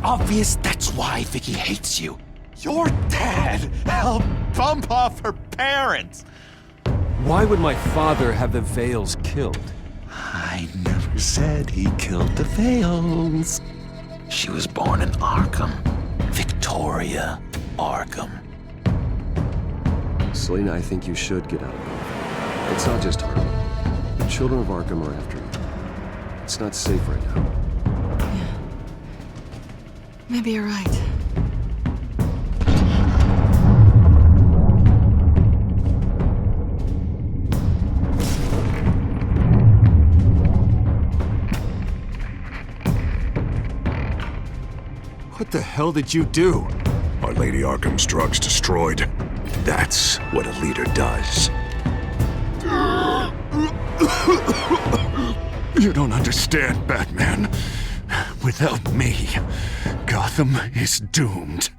obvious that's why Vicky hates you. Your dad helped bump off her parents. Why would my father have the Vales killed? I never said he killed the Vales. She was born in Arkham. Victoria Arkham. Selena, I think you should get out of Gotham. It's not just Arkham. The children of Arkham are after you. It's not safe right now. Yeah. Maybe you're right. What the hell did you do? Our Lady Arkham's drugs destroyed. That's what a leader does. You don't understand, Batman. Without me, Gotham is doomed.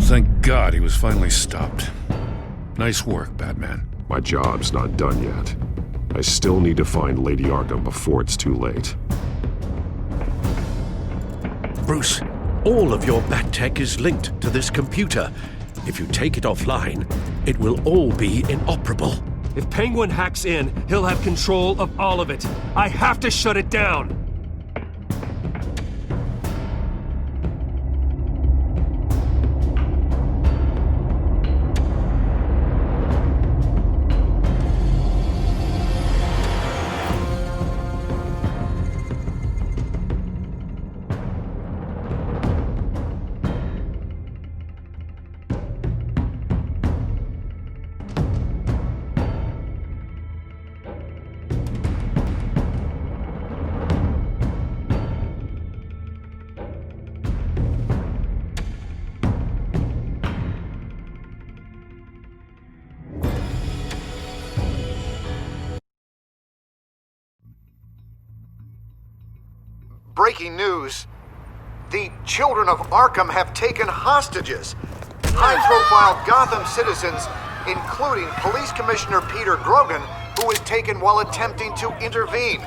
Thank God he was finally stopped. Nice work, Batman. My job's not done yet. I still need to find Lady Arkham before it's too late. Bruce, all of your bat tech is linked to this computer. If you take it offline, it will all be inoperable. If Penguin hacks in, he'll have control of all of it. I have to shut it down! Breaking news. The children of Arkham have taken hostages. High-profile Gotham citizens, including Police Commissioner Peter Grogan, who was taken while attempting to intervene.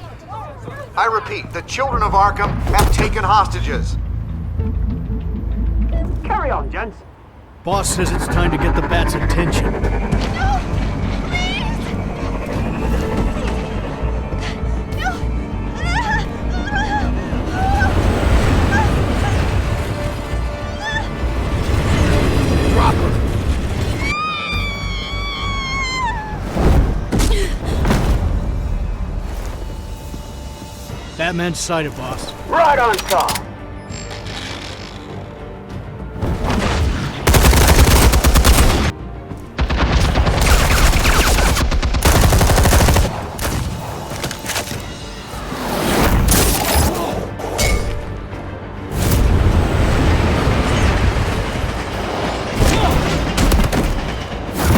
I repeat, the children of Arkham have taken hostages. Carry on, gents. Boss says it's time to get the Bat's attention. Batman's sighted, boss. Right on top.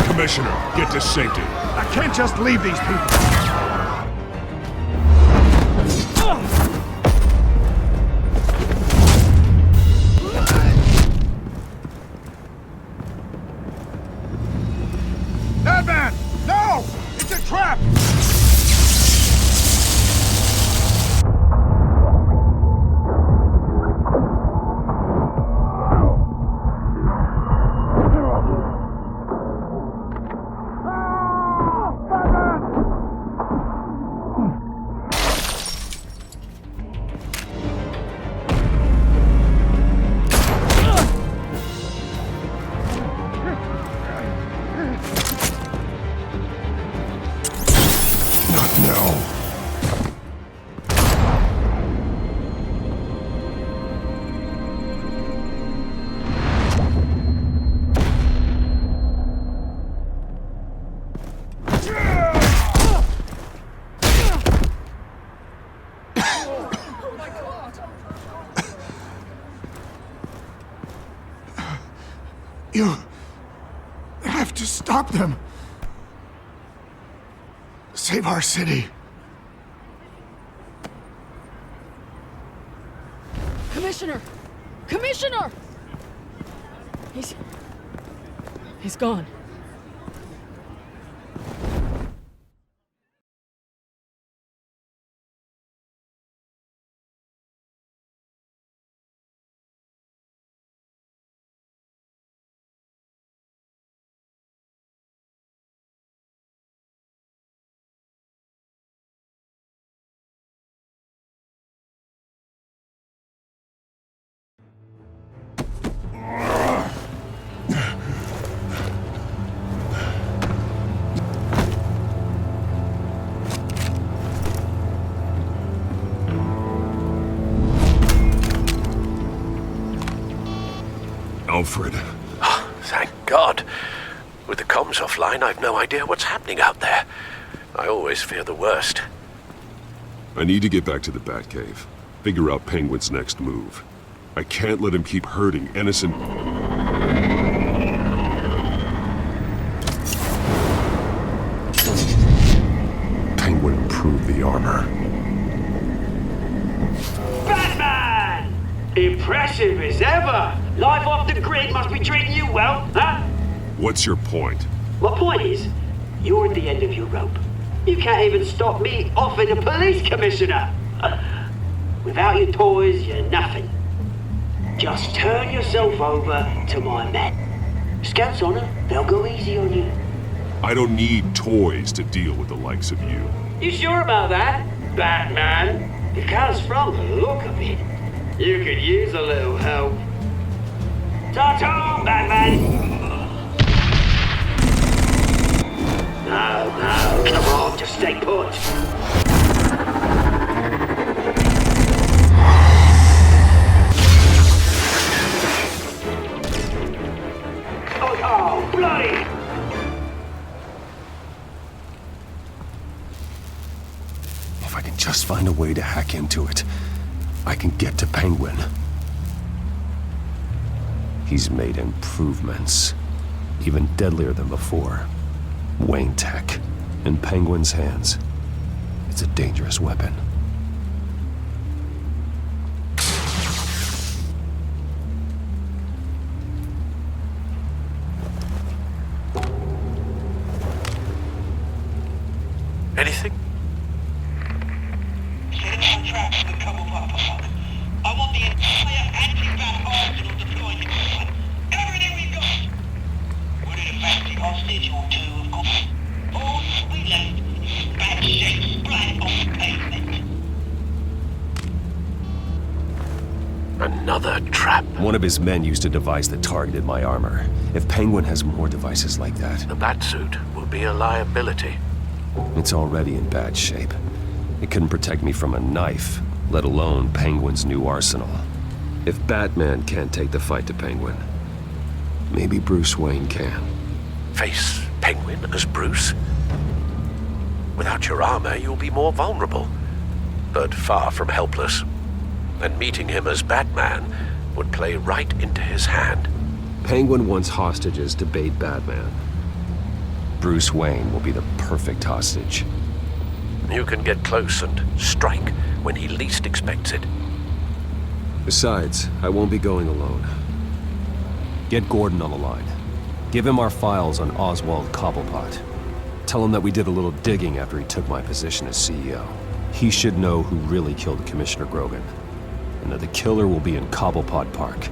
Commissioner, get to safety. I can't just leave these people. Batman! No! It's a trap! You have to stop them. Save our city. Commissioner! Commissioner! He's gone. Alfred. Thank God. With the comms offline, I've no idea what's happening out there. I always fear the worst. I need to get back to the Batcave. Figure out Penguin's next move. I can't let him keep hurting innocent... Penguin improved the armor. Batman! Impressive as ever! Life off the grid must be treating you well, huh? What's your point? My point is, you're at the end of your rope. You can't even stop me offing a police commissioner. Without your toys, you're nothing. Just turn yourself over to my men. Scouts honor, they'll go easy on you. I don't need toys to deal with the likes of you. You sure about that, Batman? Because from the look of it, you could use a little help. Ta-ta, Batman! No, come on, just stay put. Oh, bloody! If I can just find a way to hack into it, I can get to Penguin. He's made improvements, even deadlier than before. Wayne Tech, in Penguin's hands. It's a dangerous weapon. Anything? I want the entire anti-bat arsenal deployed. Everything we've got. We're in a factory hostage or two, of course. All we left is bad shape splat on the pavement. Another trap. One of his men used a device that targeted my armor. If Penguin has more devices like that... The Batsuit will be a liability. It's already in bad shape. It couldn't protect me from a knife, let alone Penguin's new arsenal. If Batman can't take the fight to Penguin, maybe Bruce Wayne can. Face Penguin as Bruce? Without your armor, you'll be more vulnerable, but far from helpless. And meeting him as Batman would play right into his hand. Penguin wants hostages to bait Batman. Bruce Wayne will be the perfect hostage. You can get close and strike when he least expects it. Besides, I won't be going alone. Get Gordon on the line. Give him our files on Oswald Cobblepot. Tell him that we did a little digging after he took my position as CEO. He should know who really killed Commissioner Grogan, and that the killer will be in Cobblepot Park.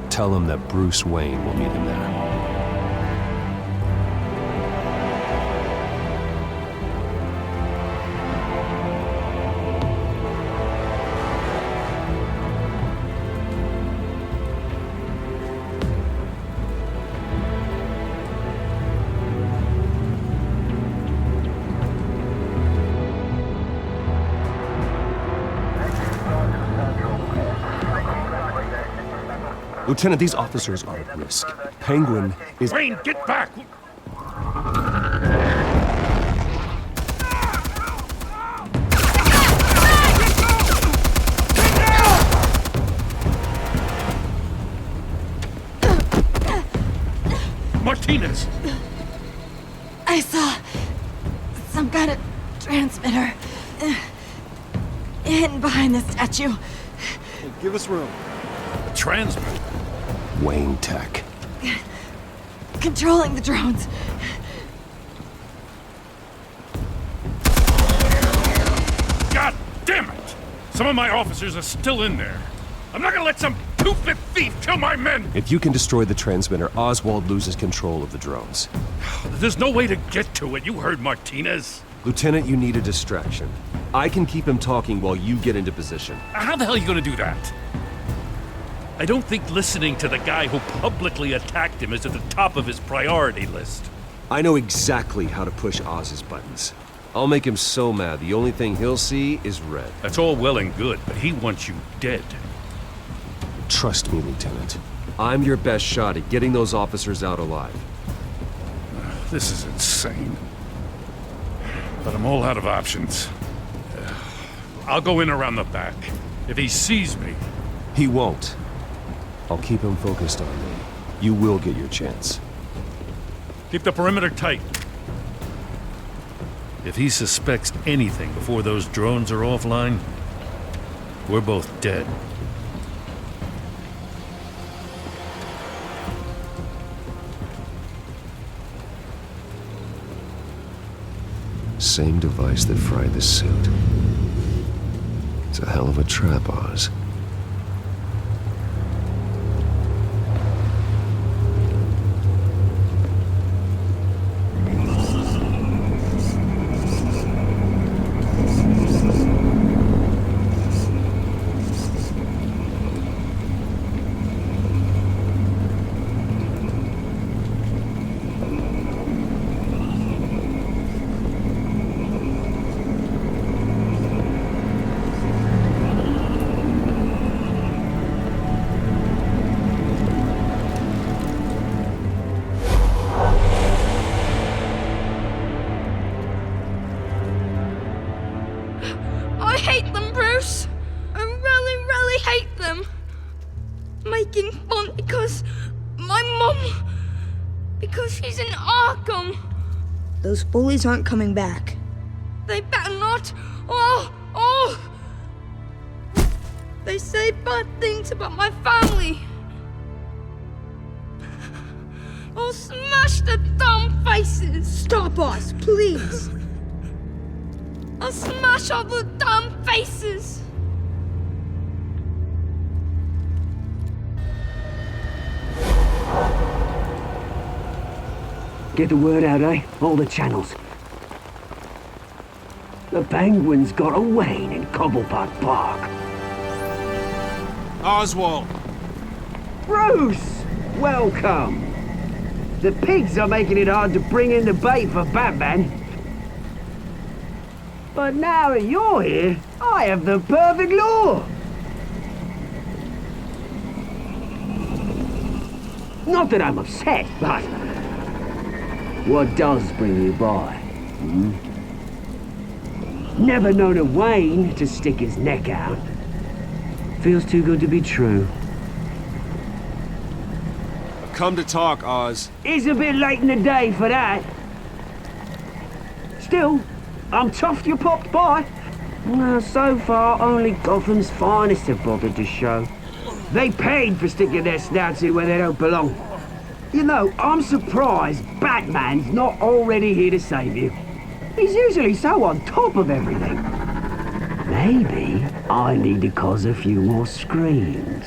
Tell him that Bruce Wayne will meet him there. Lieutenant, these officers are at risk. Penguin is... Wayne, get back! Martinez! I saw some kind of transmitter hidden behind the statue. Hey, give us room. Transmitter? Wayne Tech. Controlling the drones. God damn it! Some of my officers are still in there. I'm not gonna let some two-bit thief kill my men! If you can destroy the transmitter, Oswald loses control of the drones. There's no way to get to it. You heard Martinez. Lieutenant, you need a distraction. I can keep him talking while you get into position. How the hell are you gonna do that? I don't think listening to the guy who publicly attacked him is at the top of his priority list. I know exactly how to push Oz's buttons. I'll make him so mad, the only thing he'll see is red. That's all well and good, but he wants you dead. Trust me, Lieutenant. I'm your best shot at getting those officers out alive. This is insane. But I'm all out of options. I'll go in around the back. If he sees me... He won't. I'll keep him focused on me. You will get your chance. Keep the perimeter tight. If he suspects anything before those drones are offline, we're both dead. Same device that fried the suit. It's a hell of a trap, Oz. I hate them, Bruce. I really, really hate them. Making fun because my mum... because she's in Arkham. Those bullies aren't coming back. They better not. They say bad things about my family. I'll smash the dumb faces. Stop us, please. I'll smash all the dumb faces. Get the word out, eh? All the channels. The Penguins got away in Cobblepot Park. Oswald! Bruce! Welcome! The pigs are making it hard to bring in the bait for Batman. But now that you're here, I have the perfect lure! Not that I'm upset, but... what does bring you by? Never known a Wayne to stick his neck out. Feels too good to be true. Come to talk, Oz. It's a bit late in the day for that. Still, I'm chuffed you popped by. Well, so far, only Gotham's finest have bothered to show. They paid for sticking their snouts in where they don't belong. You know, I'm surprised Batman's not already here to save you. He's usually so on top of everything. Maybe I need to cause a few more screams.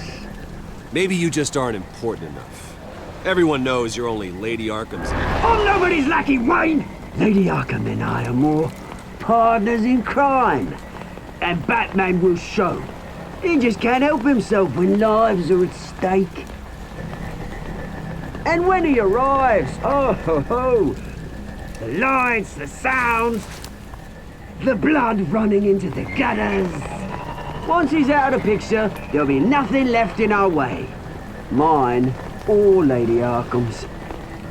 Maybe you just aren't important enough. Everyone knows you're only Lady Arkham's... I'm nobody's lackey, Wayne! Lady Arkham and I are more partners in crime. And Batman will show. He just can't help himself when lives are at stake. And when he arrives, oh ho ho! The lights, the sounds, the blood running into the gutters. Once he's out of the picture, there'll be nothing left in our way. Mine or Lady Arkham's.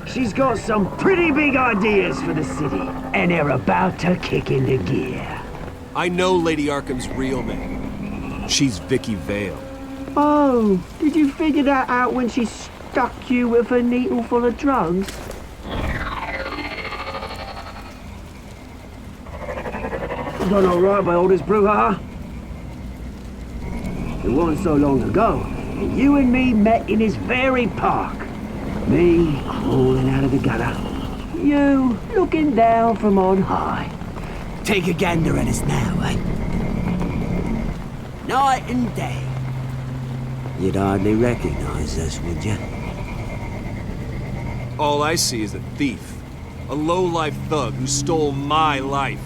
She's got some pretty big ideas for the city, and they're about to kick into gear. I know Lady Arkham's real name. She's Vicky Vale. Oh, did you figure that out when she stuck you with a needle full of drugs? Done all right by all this brouhaha. It wasn't so long ago that you and me met in this very park. Me crawling out of the gutter. You looking down from on high. Take a gander at us now, eh? Night and day. You'd hardly recognize us, would you? All I see is a thief. A low-life thug who stole my life.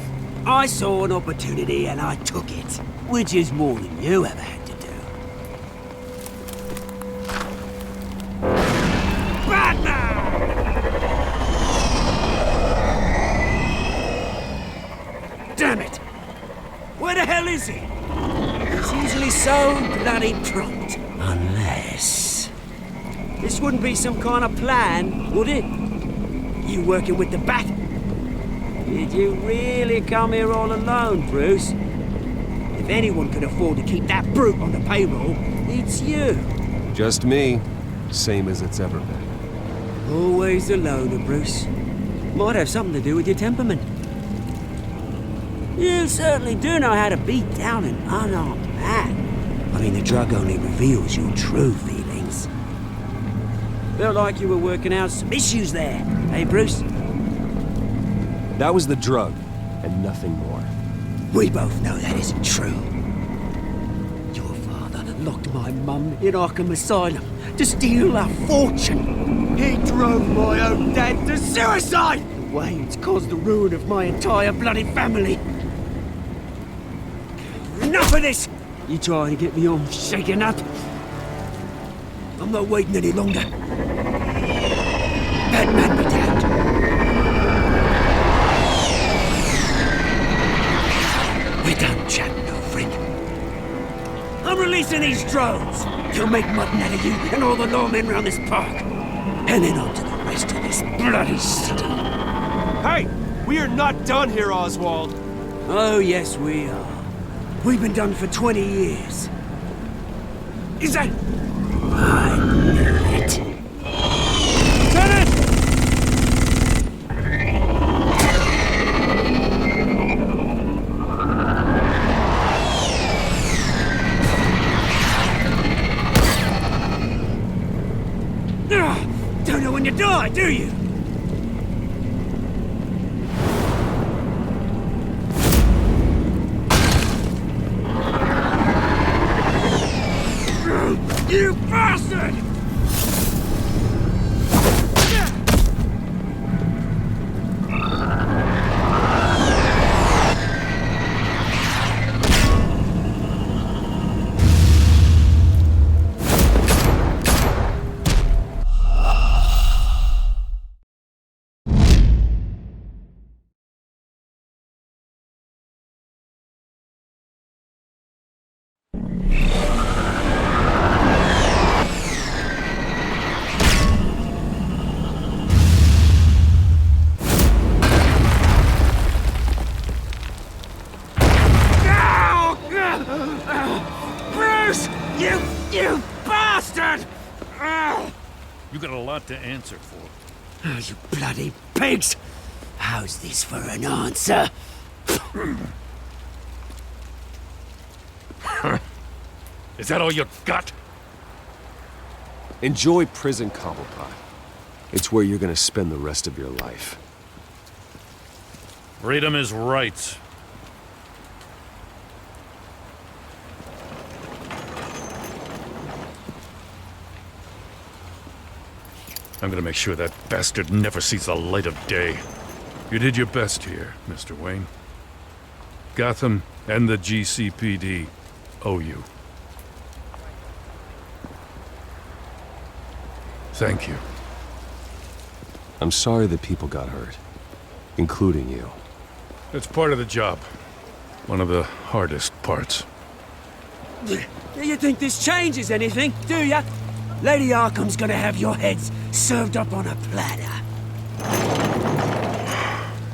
I saw an opportunity and I took it, which is more than you ever had to do. Batman! Damn it! Where the hell is he? He's usually so bloody prompt. Unless... This wouldn't be some kind of plan, would it? You working with the Bat? Did you really come here all alone, Bruce? If anyone could afford to keep that brute on the payroll, it's you. Just me. Same as it's ever been. Always a loner, Bruce. Might have something to do with your temperament. You certainly do know how to beat down an unarmed man. I mean, the drug only reveals your true feelings. Felt like you were working out some issues there, hey, Bruce? That was the drug, and nothing more. We both know that isn't true. Your father locked my mum in Arkham Asylum to steal our fortune. He drove my own dad to suicide! The way it's caused the ruin of my entire bloody family. Enough of this! You trying to get me all shaken up? I'm not waiting any longer. Batman be damned. We're done chatting, old friend. I'm releasing these drones. You'll make mutton out of you and all the lawmen around this park. And then on to the rest of this bloody city. Hey! We are not done here, Oswald! Oh, yes, we are. We've been done for 20 years. Is that... I knew it. Lieutenant! Don't know when you die, do you? You bastard! Bruce! You bastard! You got a lot to answer for. Oh, you bloody pigs! How's this for an answer? Is that all you got? Enjoy prison, Cobblepot. It's where you're gonna spend the rest of your life. Freedom is rights. I'm gonna make sure that bastard never sees the light of day. You did your best here, Mr. Wayne. Gotham and the GCPD owe you. Thank you. I'm sorry that people got hurt, including you. It's part of the job. One of the hardest parts. Do you think this changes anything, do ya? Lady Arkham's gonna have your heads served up on a platter.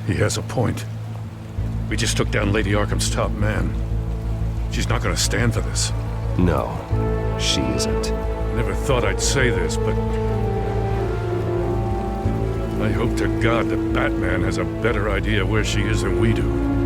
He has a point. We just took down Lady Arkham's top man. She's not gonna stand for this. No, she isn't. Never thought I'd say this, but... I hope to God that Batman has a better idea where she is than we do.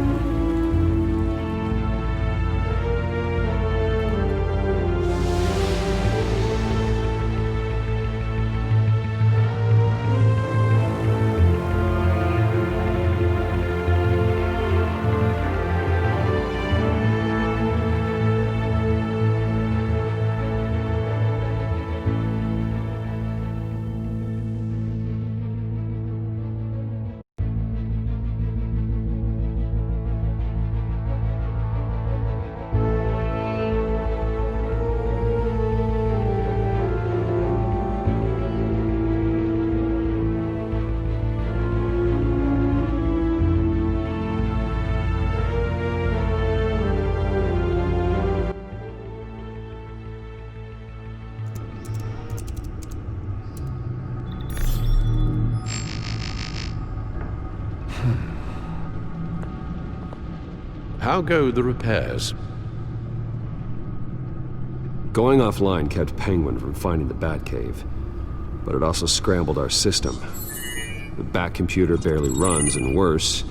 How go the repairs? Going offline kept Penguin from finding the Batcave, but it also scrambled our system. The Bat computer barely runs, and worse,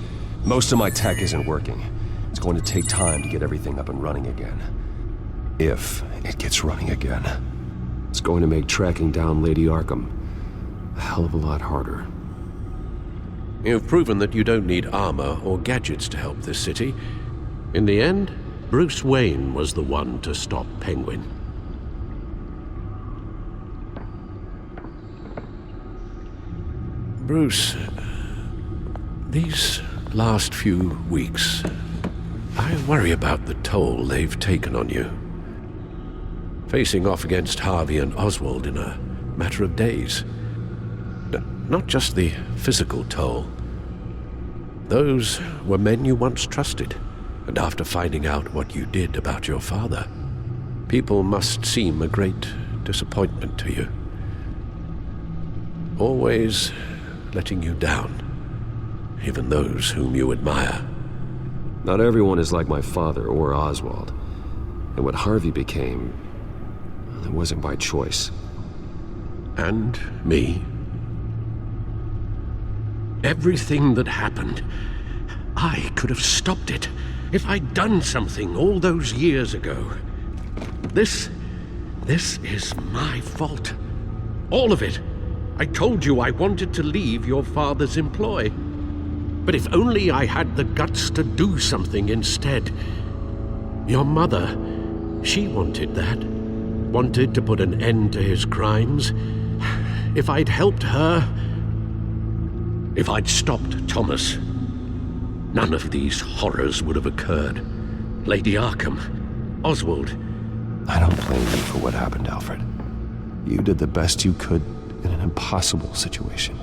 most of my tech isn't working. It's going to take time to get everything up and running again. If it gets running again. It's going to make tracking down Lady Arkham a hell of a lot harder. You've proven that you don't need armor or gadgets to help this city. In the end, Bruce Wayne was the one to stop Penguin. Bruce, these last few weeks, I worry about the toll they've taken on you. Facing off against Harvey and Oswald in a matter of days. Not just the physical toll. Those were men you once trusted, and after finding out what you did about your father, people must seem a great disappointment to you. Always letting you down, even those whom you admire. Not everyone is like my father or Oswald, and what Harvey became, it wasn't by choice. And me. Everything that happened, I could have stopped it if I'd done something all those years ago. This is my fault. All of it. I told you I wanted to leave your father's employ. But if only I had the guts to do something instead. Your mother, she wanted that. Wanted to put an end to his crimes. If I'd helped her, if I'd stopped Thomas, none of these horrors would have occurred. Lady Arkham, Oswald. I don't blame you for what happened, Alfred. You did the best you could in an impossible situation,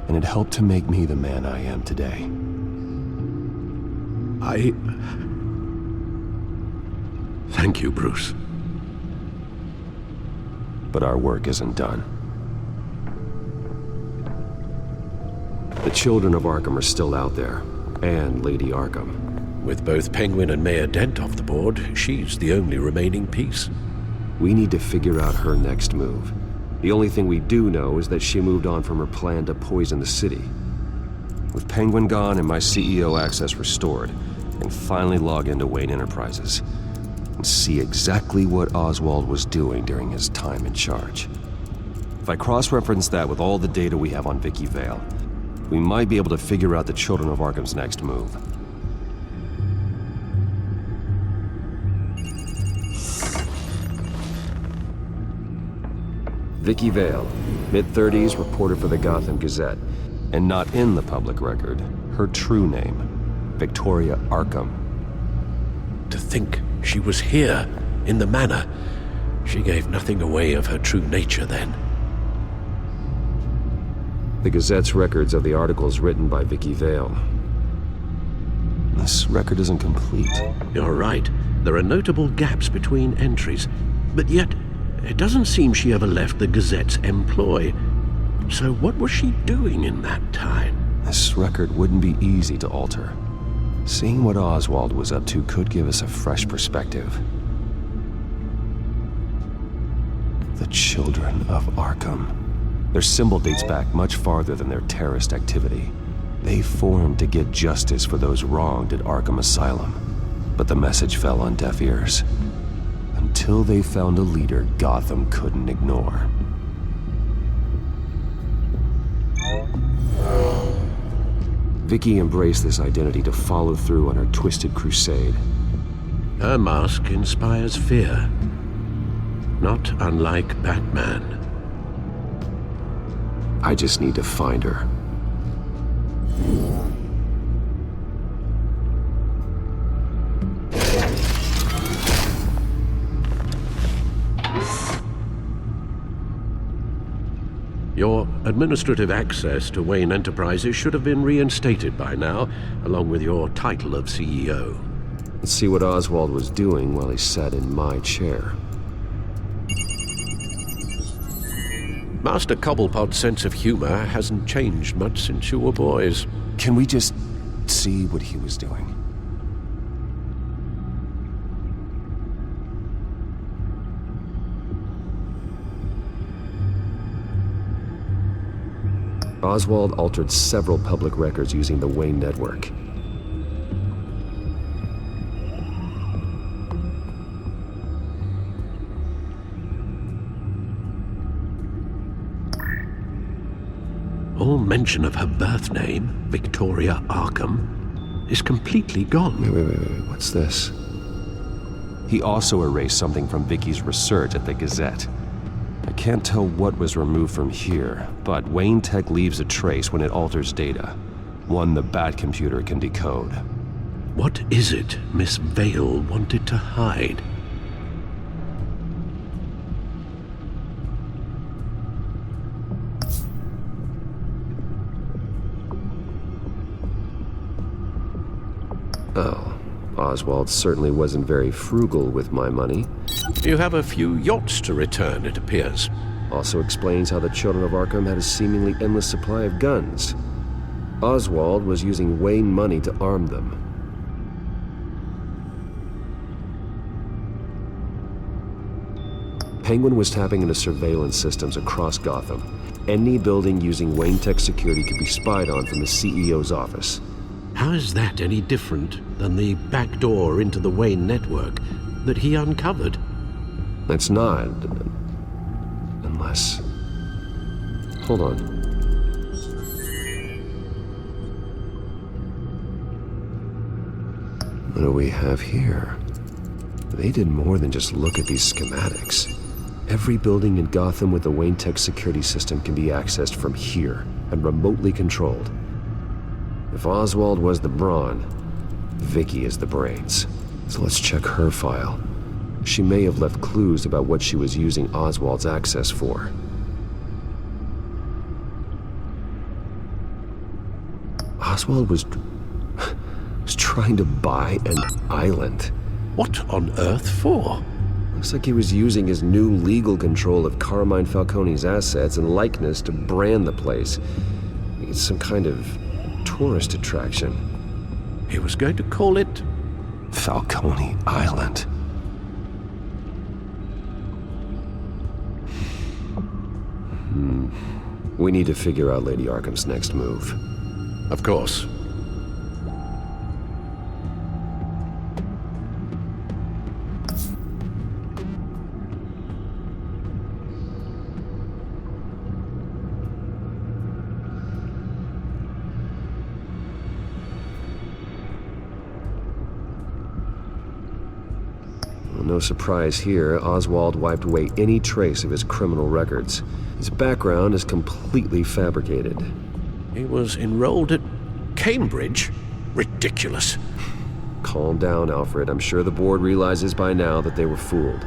and it helped to make me the man I am today. Thank you, Bruce. But our work isn't done. The children of Arkham are still out there, and Lady Arkham. With both Penguin and Mayor Dent off the board, she's the only remaining piece. We need to figure out her next move. The only thing we do know is that she moved on from her plan to poison the city. With Penguin gone and my CEO access restored, I can finally log into Wayne Enterprises and see exactly what Oswald was doing during his time in charge. If I cross-reference that with all the data we have on Vicky Vale, we might be able to figure out the Children of Arkham's next move. Vicky Vale, mid-30s, reporter for the Gotham Gazette, and not in the public record, her true name, Victoria Arkham. To think she was here, in the manor. She gave nothing away of her true nature then. The Gazette's records of the articles written by Vicky Vale. This record isn't complete. You're right. There are notable gaps between entries, but yet it doesn't seem she ever left the Gazette's employ. So what was she doing in that time? This record wouldn't be easy to alter. Seeing what Oswald was up to could give us a fresh perspective. The Children of Arkham. Their symbol dates back much farther than their terrorist activity. They formed to get justice for those wronged at Arkham Asylum. But the message fell on deaf ears. Until they found a leader Gotham couldn't ignore. Vicky embraced this identity to follow through on her twisted crusade. Her mask inspires fear. Not unlike Batman. I just need to find her. Your administrative access to Wayne Enterprises should have been reinstated by now, along with your title of CEO. Let's see what Oswald was doing while he sat in my chair. Master Cobblepot's sense of humor hasn't changed much since you were boys. Can we just see what he was doing? Oswald altered several public records using the Wayne network. All mention of her birth name, Victoria Arkham, is completely gone. Wait, what's this? He also erased something from Vicky's research at the Gazette. I can't tell what was removed from here, but Wayne Tech leaves a trace when it alters data. One the Bat computer can decode. What is it Miss Vale wanted to hide? Oh, Oswald certainly wasn't very frugal with my money. You have a few yachts to return, it appears. Also explains how the Children of Arkham had a seemingly endless supply of guns. Oswald was using Wayne money to arm them. Penguin was tapping into surveillance systems across Gotham. Any building using Wayne Tech security could be spied on from the CEO's office. How is that any different than the back door into the Wayne network that he uncovered? It's not. Unless... Hold on. What do we have here? They did more than just look at these schematics. Every building in Gotham with the Wayne Tech security system can be accessed from here and remotely controlled. If Oswald was the brawn, Vicky is the brains. So let's check her file. She may have left clues about what she was using Oswald's access for. Oswald was trying to buy an island. What on earth for? Looks like he was using his new legal control of Carmine Falcone's assets and likeness to brand the place. It's some kind of tourist attraction. He was going to call it Falcone Island. We need to figure out Lady Arkham's next move. Of course. No surprise here, Oswald wiped away any trace of his criminal records. His background is completely fabricated. He was enrolled at Cambridge? Ridiculous. Calm down, Alfred. I'm sure the board realizes by now that they were fooled.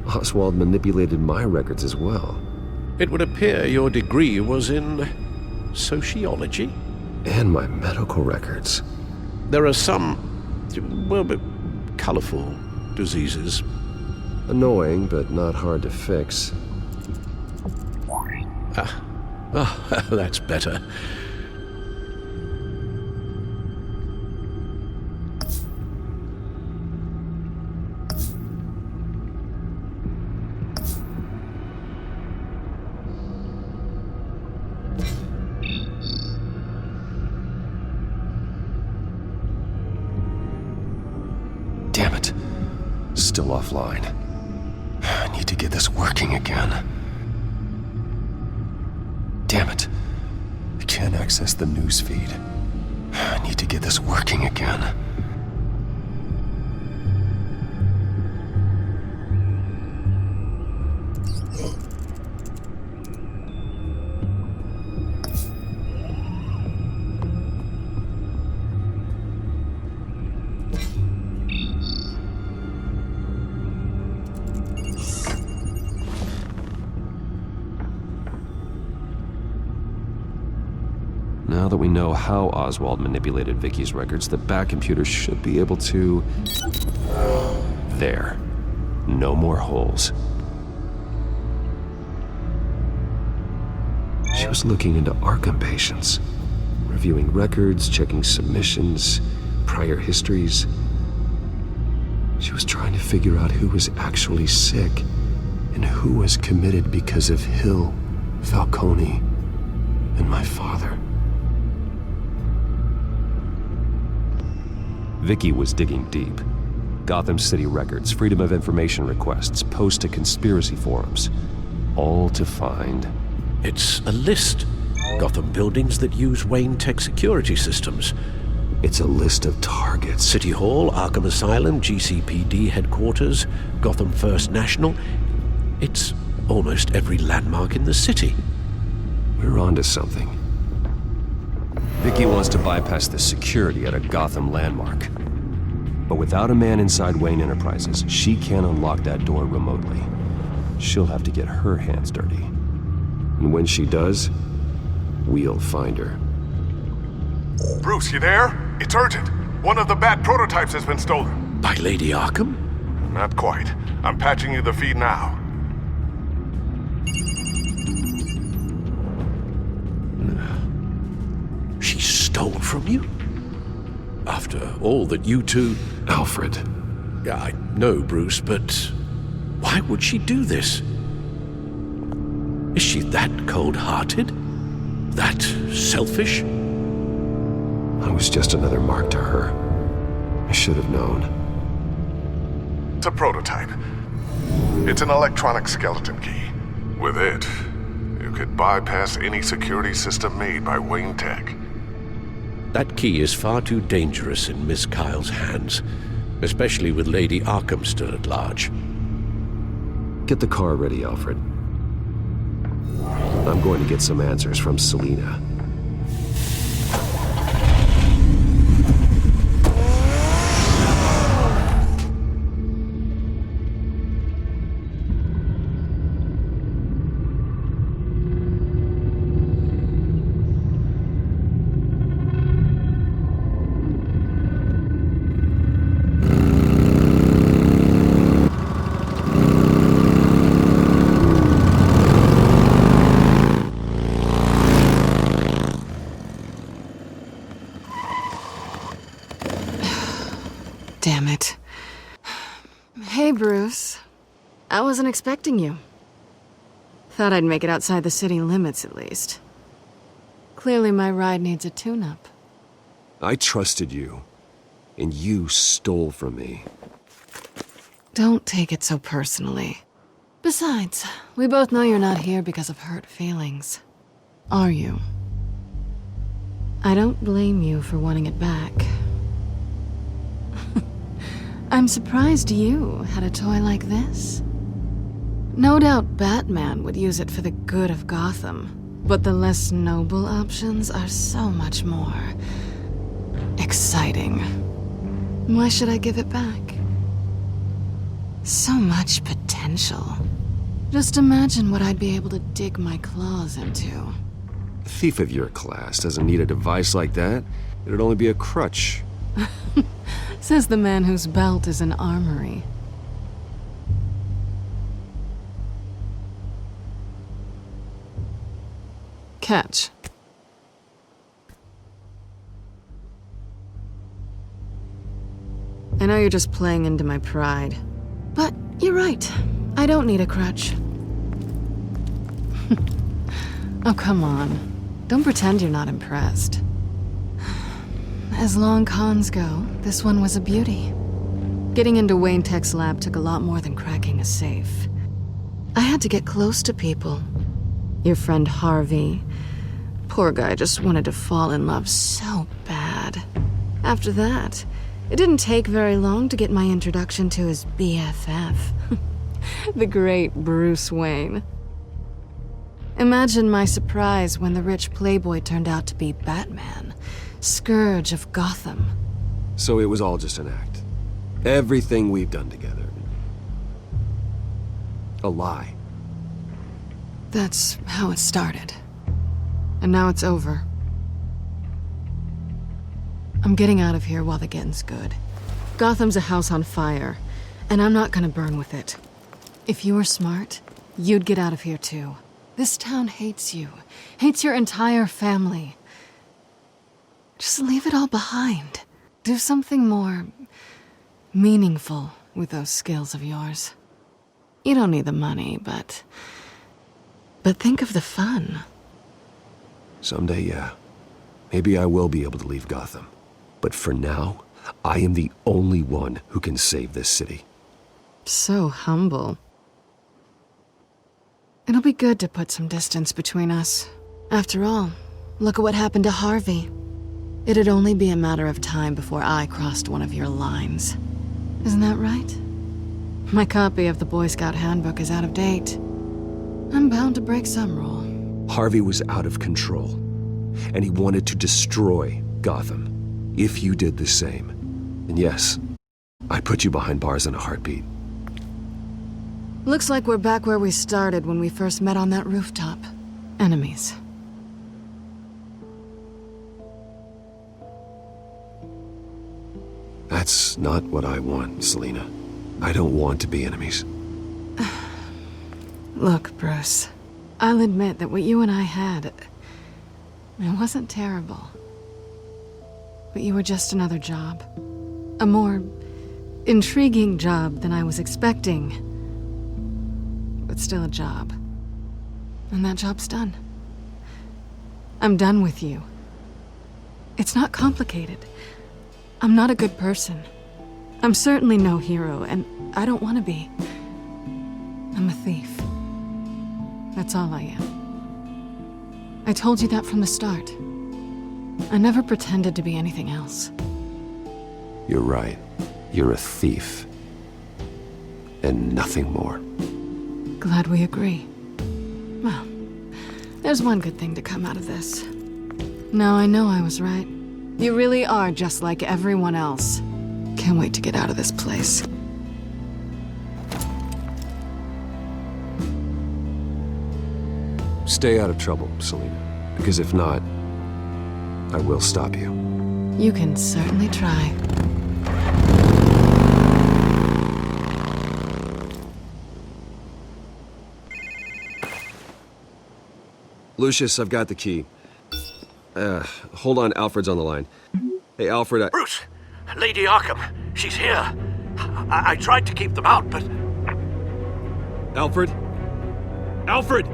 Oswald manipulated my records as well. It would appear your degree was in sociology? And my medical records. There are some, well, colorful diseases. Annoying, but not hard to fix. Oh, that's better. Damn it. Still offline. I need to get this working again. Damn it. I can't access the news feed. I need to get this working again. Now that we know how Oswald manipulated Vicky's records, the Bat computer should be able to... There. No more holes. She was looking into Arkham patients, reviewing records, checking submissions, prior histories. She was trying to figure out who was actually sick and who was committed because of Hill, Falcone, and my father. Vicky was digging deep. Gotham City records, Freedom of Information requests, posts to conspiracy forums. All to find... It's a list. Gotham buildings that use Wayne Tech security systems. It's a list of targets. City Hall, Arkham Asylum, GCPD headquarters, Gotham First National. It's almost every landmark in the city. We're onto something. Vicky wants to bypass the security at a Gotham landmark. But without a man inside Wayne Enterprises, she can't unlock that door remotely. She'll have to get her hands dirty. And when she does, we'll find her. Bruce, you there? It's urgent. One of the Bat prototypes has been stolen. By Lady Arkham? Not quite. I'm patching you the feed now. She stole from you? After all that you two... Alfred. I know, Bruce, but why would she do this? Is she that cold-hearted? That selfish? I was just another mark to her. I should have known. It's a prototype. It's an electronic skeleton key. With it, you could bypass any security system made by Wayne Tech. That key is far too dangerous in Miss Kyle's hands, especially with Lady Arkham still at large. Get the car ready, Alfred. I'm going to get some answers from Selina. Damn it. Hey, Bruce. I wasn't expecting you. Thought I'd make it outside the city limits, at least. Clearly my ride needs a tune-up. I trusted you, and you stole from me. Don't take it so personally. Besides, we both know you're not here because of hurt feelings. Are you? I don't blame you for wanting it back. I'm surprised you had a toy like this. No doubt Batman would use it for the good of Gotham, but the less noble options are so much more exciting. Why should I give it back? So much potential. Just imagine what I'd be able to dig my claws into. A thief of your class doesn't need a device like that. It'd only be a crutch. Says the man whose belt is an armory. Catch. I know you're just playing into my pride, but you're right. I don't need a crutch. Oh, come on. Don't pretend you're not impressed. As long cons go, this one was a beauty. Getting into Wayne Tech's lab took a lot more than cracking a safe. I had to get close to people. Your friend Harvey. Poor guy just wanted to fall in love so bad. After that, it didn't take very long to get my introduction to his BFF. The great Bruce Wayne. Imagine my surprise when the rich playboy turned out to be Batman, Scourge of Gotham. So it was all just an act. Everything we've done together. A lie. That's how it started. And now it's over. I'm getting out of here while the getting's good. Gotham's a house on fire, and I'm not gonna burn with it. If you were smart, you'd get out of here too. This town hates you, hates your entire family. Just leave it all behind. Do something more meaningful with those skills of yours. You don't need the money, but think of the fun. Someday, yeah. Maybe I will be able to leave Gotham. But for now, I am the only one who can save this city. So humble. It'll be good to put some distance between us. After all, look at what happened to Harvey. It'd only be a matter of time before I crossed one of your lines. Isn't that right? My copy of the Boy Scout Handbook is out of date. I'm bound to break some rule. Harvey was out of control, and he wanted to destroy Gotham. If you did the same, and yes, I'd put you behind bars in a heartbeat. Looks like we're back where we started when we first met on that rooftop. Enemies. That's not what I want, Selina. I don't want to be enemies. Look, Bruce. I'll admit that what you and I had, it wasn't terrible. But you were just another job. A more intriguing job than I was expecting. But still a job. And that job's done. I'm done with you. It's not complicated. I'm not a good person. I'm certainly no hero, and I don't want to be. I'm a thief. That's all I am. I told you that from the start. I never pretended to be anything else. You're right. You're a thief. And nothing more. Glad we agree. Well, there's one good thing to come out of this. Now I know I was right. You really are just like everyone else. Can't wait to get out of this place. Stay out of trouble, Selina. Because if not, I will stop you. You can certainly try. Lucius, I've got the key. Hold on, Alfred's on the line. Hey, Alfred, Bruce! Lady Arkham, she's here. I tried to keep them out, but... Alfred? Alfred!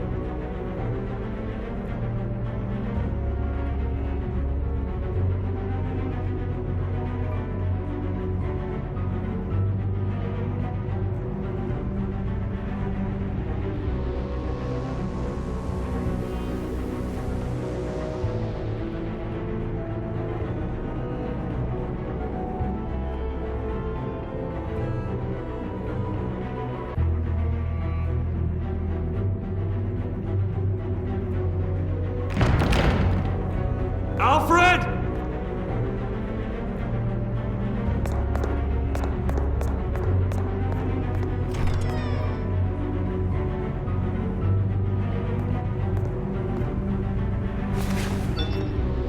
Alfred!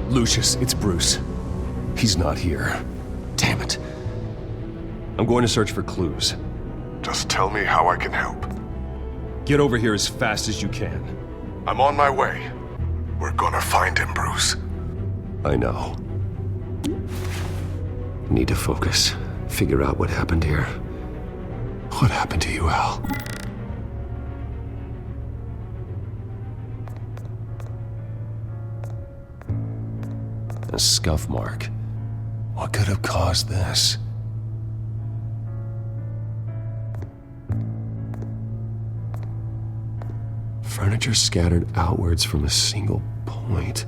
Lucius, it's Bruce. He's not here. Damn it. I'm going to search for clues. Just tell me how I can help. Get over here as fast as you can. I'm on my way. We're gonna find him, Bruce. I know. Need to focus. Figure out what happened here. What happened to you, Al? A scuff mark. What could have caused this? Furniture scattered outwards from a single point.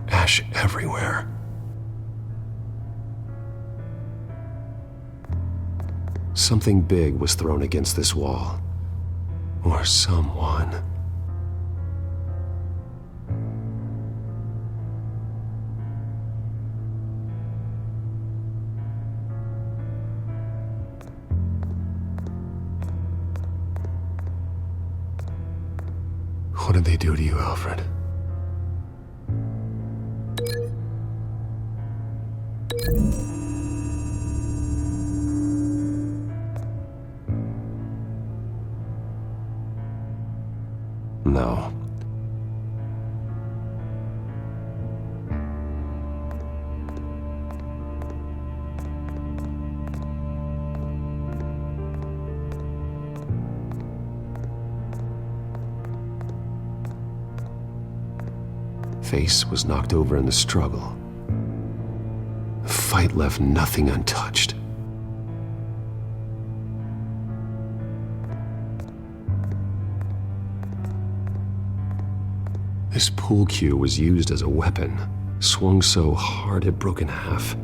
Ash everywhere. Something big was thrown against this wall. Or someone. What did they do to you, Alfred? No. face was knocked over in the struggle. The fight left nothing untouched. This pool cue was used as a weapon, swung so hard it broke in half.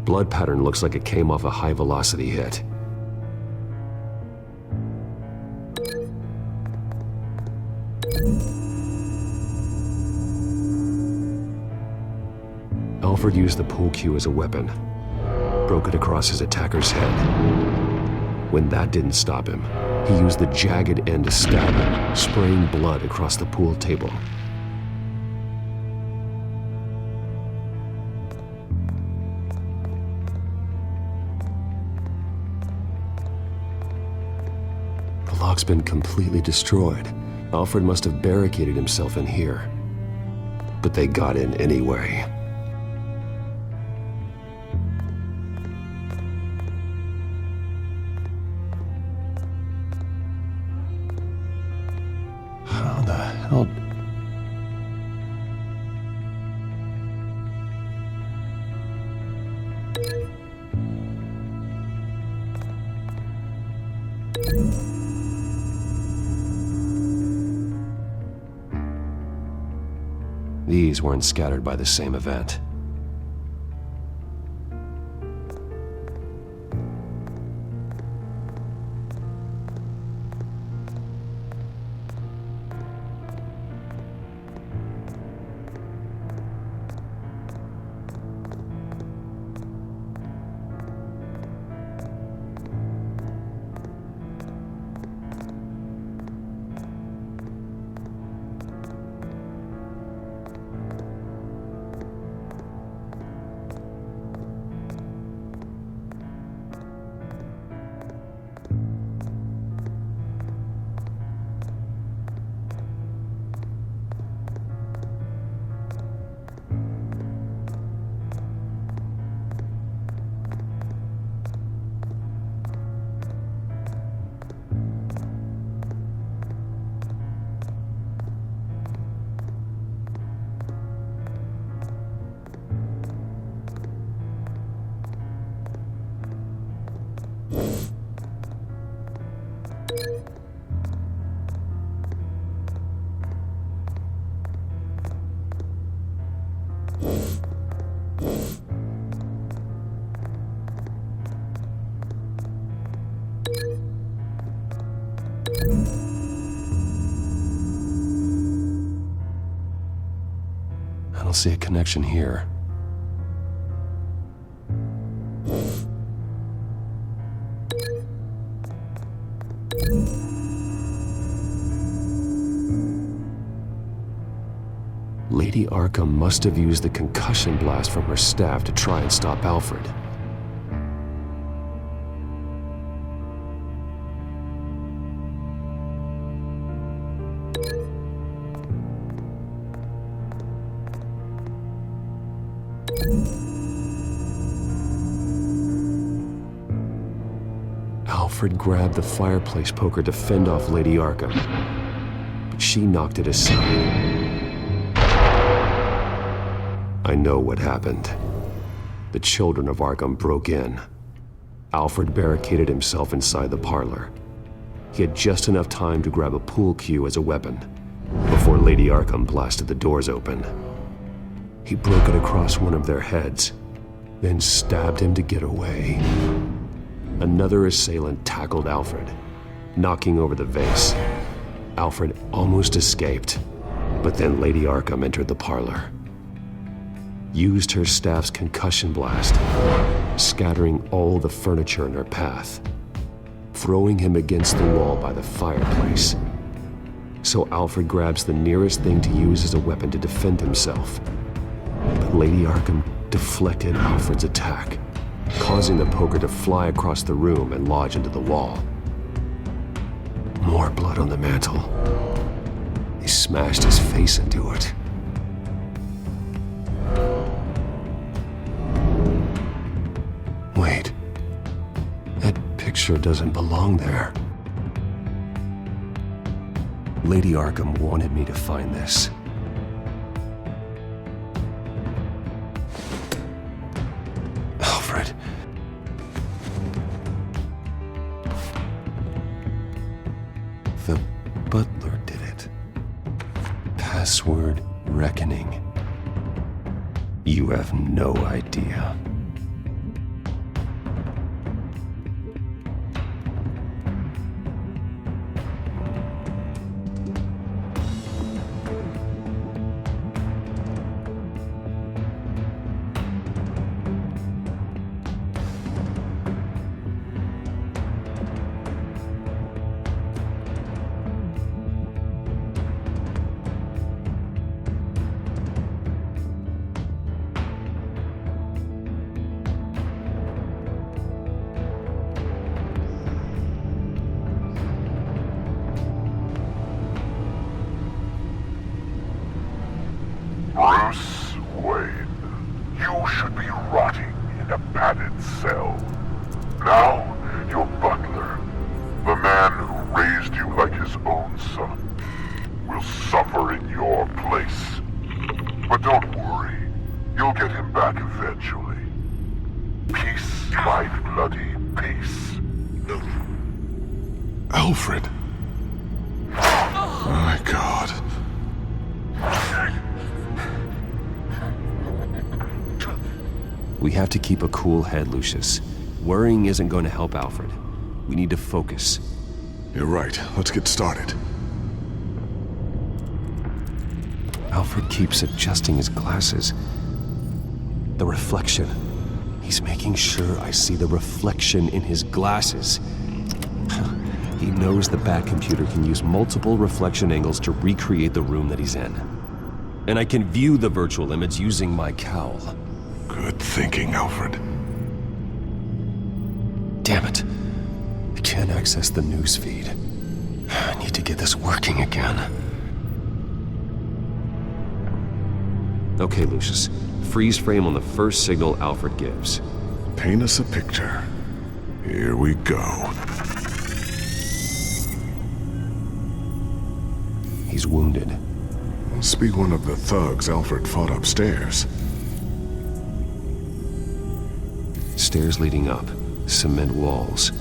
Blood pattern looks like it came off a high-velocity hit. Alfred used the pool cue as a weapon, broke it across his attacker's head. When that didn't stop him, he used the jagged end to stab him, spraying blood across the pool table. The lock's been completely destroyed. Alfred must have barricaded himself in here. But they got in anyway. How the hell... These weren't scattered by the same event. I don't see a connection here. Lady Arkham must have used the concussion blast from her staff to try and stop Alfred. Alfred grabbed the fireplace poker to fend off Lady Arkham, but she knocked it aside. I know what happened. The children of Arkham broke in. Alfred barricaded himself inside the parlor. He had just enough time to grab a pool cue as a weapon before Lady Arkham blasted the doors open. He broke it across one of their heads, then stabbed him to get away. Another assailant tackled Alfred, knocking over the vase. Alfred almost escaped, but then Lady Arkham entered the parlor. Used her staff's concussion blast, scattering all the furniture in her path, throwing him against the wall by the fireplace. So Alfred grabs the nearest thing to use as a weapon to defend himself. But Lady Arkham deflected Alfred's attack, causing the poker to fly across the room and lodge into the wall. More blood on the mantel. He smashed his face into it. sure doesn't belong there. Lady Arkham wanted me to find this. Alfred. The butler did it. Password reckoning. You have no idea. Bruce Wayne, you should be rotting in a padded cell. Now, your butler, the man who raised you like his own son, will suffer in your place. But don't worry, you'll get him back eventually. Peace, my bloody peace. Alfred. My God. We have to keep a cool head, Lucius. Worrying isn't going to help Alfred. We need to focus. You're right. Let's get started. Alfred keeps adjusting his glasses. The reflection. He's making sure I see the reflection in his glasses. He knows the Batcomputer can use multiple reflection angles to recreate the room that he's in. And I can view the virtual image using my cowl. Good thinking, Alfred. Damn it. I can't access the news feed. I need to get this working again. Okay, Lucius. Freeze frame on the first signal Alfred gives. Paint us a picture. Here we go. He's wounded. Must be one of the thugs Alfred fought upstairs. Stairs leading up. Cement walls.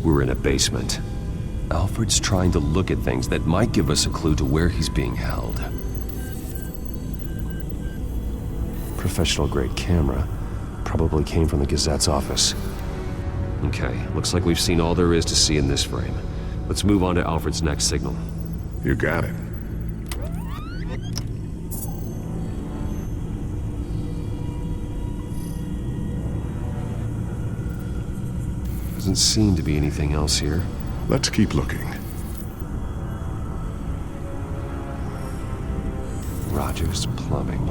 We're in a basement. Alfred's trying to look at things that might give us a clue to where he's being held. Professional-grade camera. Probably came from the Gazette's office. Okay, looks like we've seen all there is to see in this frame. Let's move on to Alfred's next signal. You got it. Doesn't seem to be anything else here. Let's keep looking. Rogers Plumbing.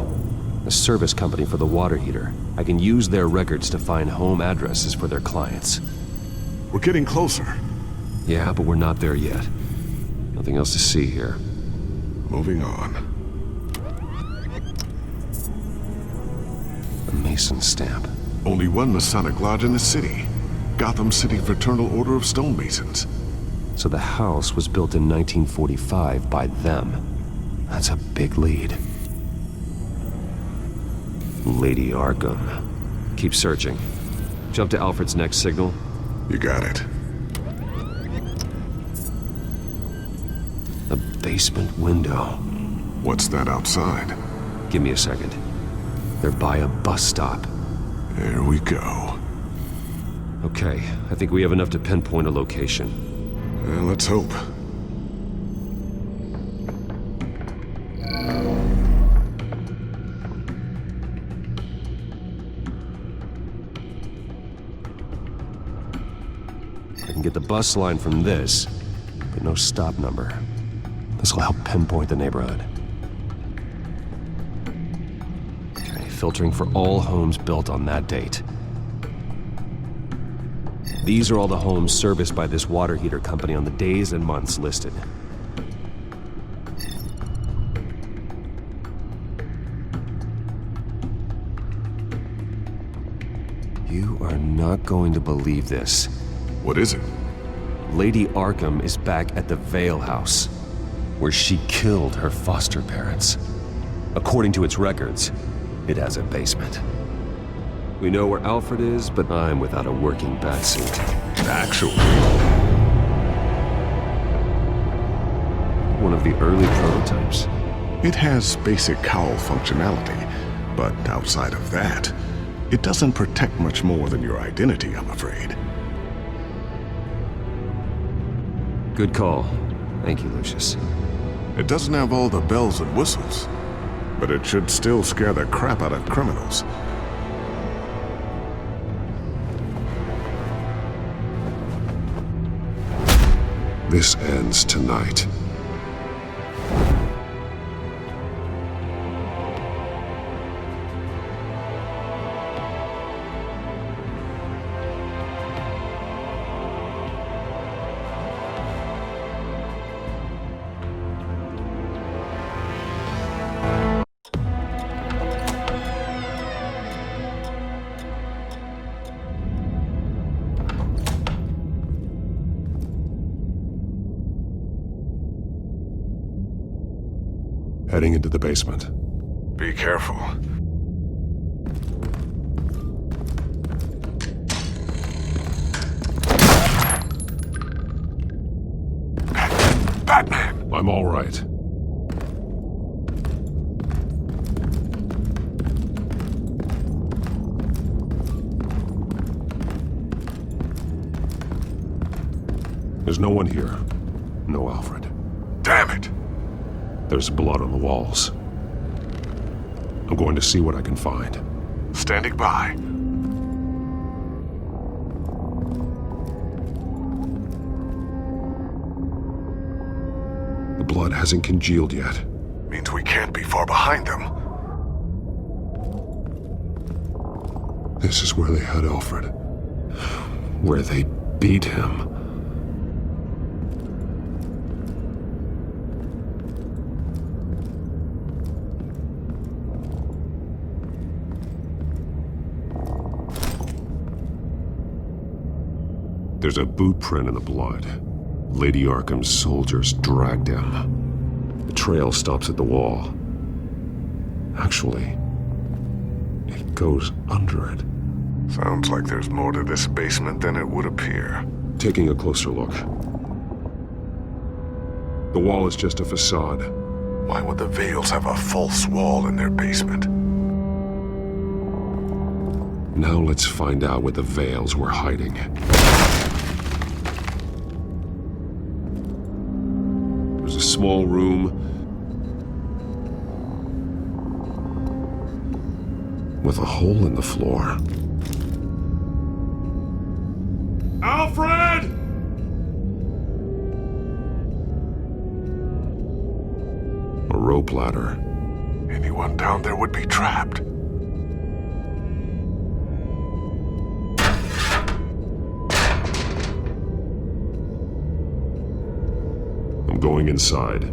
A service company for the water heater. I can use their records to find home addresses for their clients. We're getting closer. Yeah, but we're not there yet. Nothing else to see here. Moving on. A Mason stamp. Only one Masonic lodge in the city. Gotham City Fraternal Order of Stonemasons. So the house was built in 1945 by them. That's a big lead. Lady Arkham. Keep searching. Jump to Alfred's next signal. You got it. A basement window. What's that outside? Give me a second. They're by a bus stop. There we go. Okay, I think we have enough to pinpoint a location. Let's hope. I can get the bus line from this, but no stop number. This will help pinpoint the neighborhood. Okay, filtering for all homes built on that date. These are all the homes serviced by this water heater company on the days and months listed. You are not going to believe this. What is it? Lady Arkham is back at the Vale House, where she killed her foster parents. According to its records, it has a basement. We know where Alfred is, but I'm without a working batsuit. Actually, one of the early prototypes. It has basic cowl functionality, but outside of that, it doesn't protect much more than your identity, I'm afraid. Good call. Thank you, Lucius. It doesn't have all the bells and whistles, but it should still scare the crap out of criminals. this ends tonight. Heading into the basement. Be careful. Batman! I'm all right. There's no one here. No Alfred. Damn it! There's blood on the walls. I'm going to see what I can find. Standing by. The blood hasn't congealed yet. Means we can't be far behind them. This is where they had Alfred. Where they beat him. There's a boot print in the blood. Lady Arkham's soldiers dragged him. The trail stops at the wall. Actually, it goes under it. Sounds like there's more to this basement than it would appear. Taking a closer look. The wall is just a facade. Why would the Vales have a false wall in their basement? Now let's find out what the Vales were hiding. There's a small room with a hole in the floor. Alfred! A rope ladder. Anyone down there would be trapped. I'm going inside.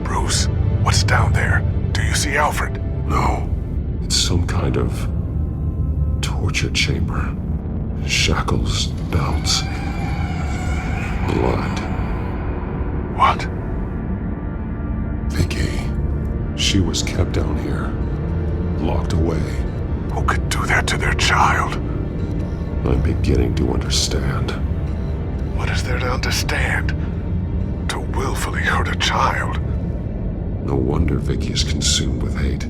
Bruce, what's down there? Do you see Alfred? No. It's some kind of torture chamber. Shackles, belts, blood. What? Vicky. She was kept down here, locked away. Who could do that to their child? I'm beginning to understand. What is there to understand? To willfully hurt a child? No wonder Vicky is consumed with hate.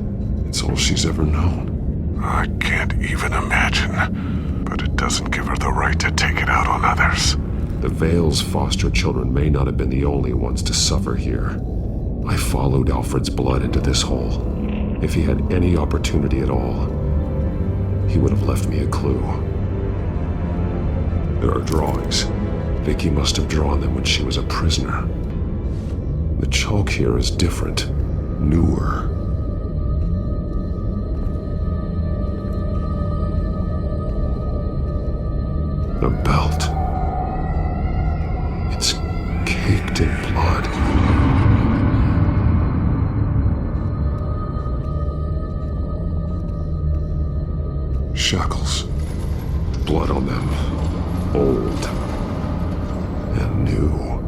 It's all she's ever known. I can't even imagine. But it doesn't give her the right to take it out on others. The Vale's foster children may not have been the only ones to suffer here. I followed Alfred's blood into this hole. If he had any opportunity at all, he would have left me a clue. There are drawings. Vicky must have drawn them when she was a prisoner. The chalk here is different. newer. The belt. It's caked in blood. Shackles. Blood on them. Old. And new.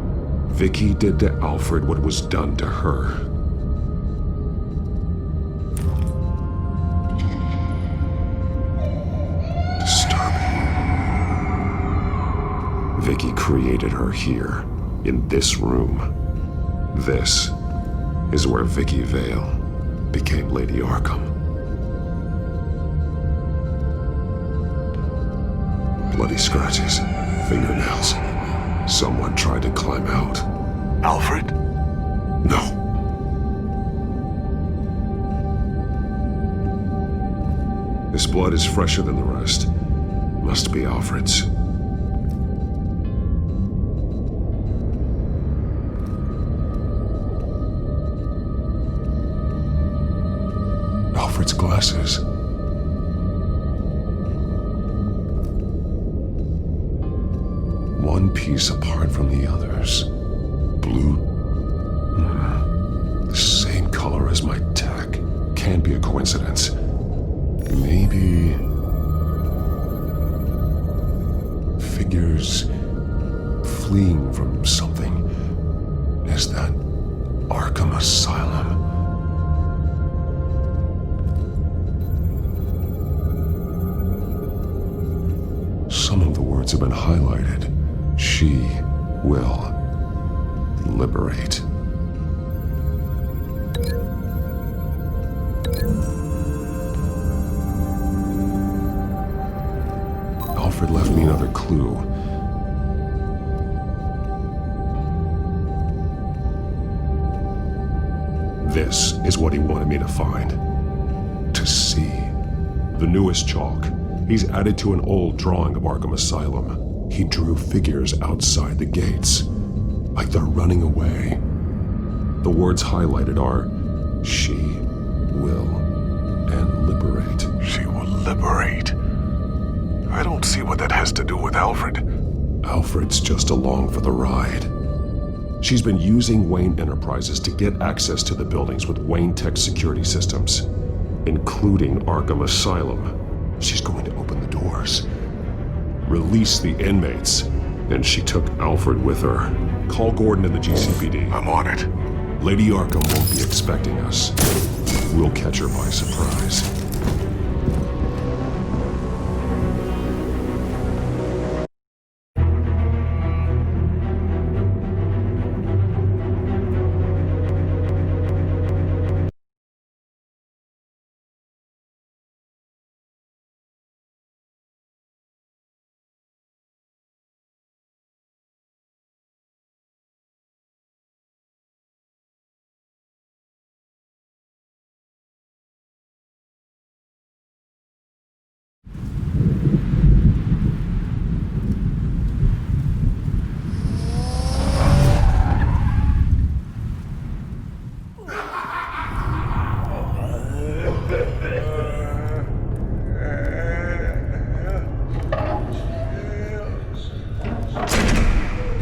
Vicky did to Alfred what was done to her. Vicky created her here, in this room. This is where Vicky Vale became Lady Arkham. Bloody scratches, fingernails. Someone tried to climb out. Alfred? No. This blood is fresher than the rest. Must be Alfred's. Alfred's glasses. One piece apart from the others. Blue. The same color as my tech. Can't be a coincidence. Maybe... figures fleeing from something. Is that Arkham Asylum? Some of the words have been highlighted. She will liberate. Alfred left me another clue. This is what he wanted me to find. To see. The newest chalk. He's added to an old drawing of Arkham Asylum. He drew figures outside the gates, like they're running away. The words highlighted are, she will, and liberate. She will liberate. I don't see what that has to do with Alfred. Alfred's just along for the ride. She's been using Wayne Enterprises to get access to the buildings with Wayne Tech security systems, including Arkham Asylum. She's going to open the doors, release the inmates, and she took Alfred with her. Call Gordon and the GCPD. I'm on it. Lady Arkham won't be expecting us. We'll catch her by surprise.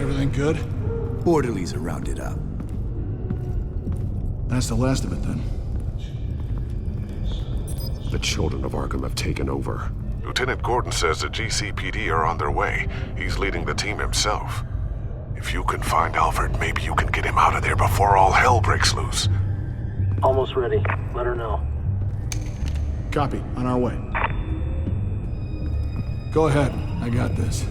Everything good? Orderlies are rounded up. That's the last of it, then. The children of Arkham have taken over. Lieutenant Gordon says the GCPD are on their way. He's leading the team himself. If you can find Alfred, maybe you can get him out of there before all hell breaks loose. Almost ready. Let her know. Copy. On our way. Go ahead. I got this.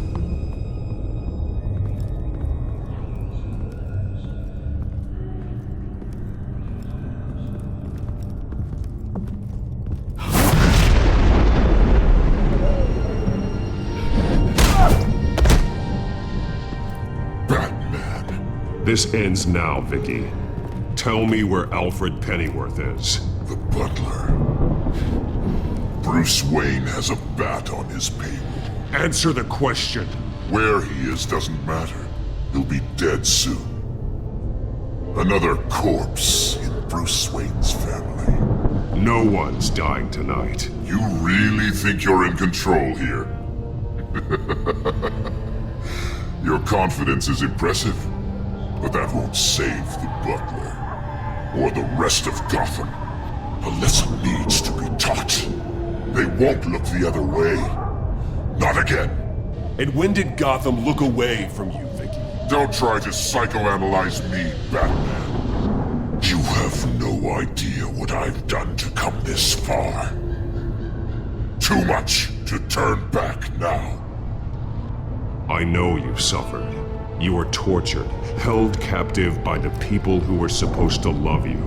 This ends now, Vicky. Tell me where Alfred Pennyworth is. The butler. Bruce Wayne has a bat on his payroll. Answer the question. Where he is doesn't matter. He'll be dead soon. Another corpse in Bruce Wayne's family. No one's dying tonight. You really think you're in control here? Your confidence is impressive, but that won't save the Butler or the rest of Gotham. A lesson needs to be taught. They won't look the other way. Not again. And when did Gotham look away from you, Vicky? Don't try to psychoanalyze me, Batman. You have no idea what I've done to come this far. Too much to turn back now. I know you've suffered. You were tortured, held captive by the people who were supposed to love you.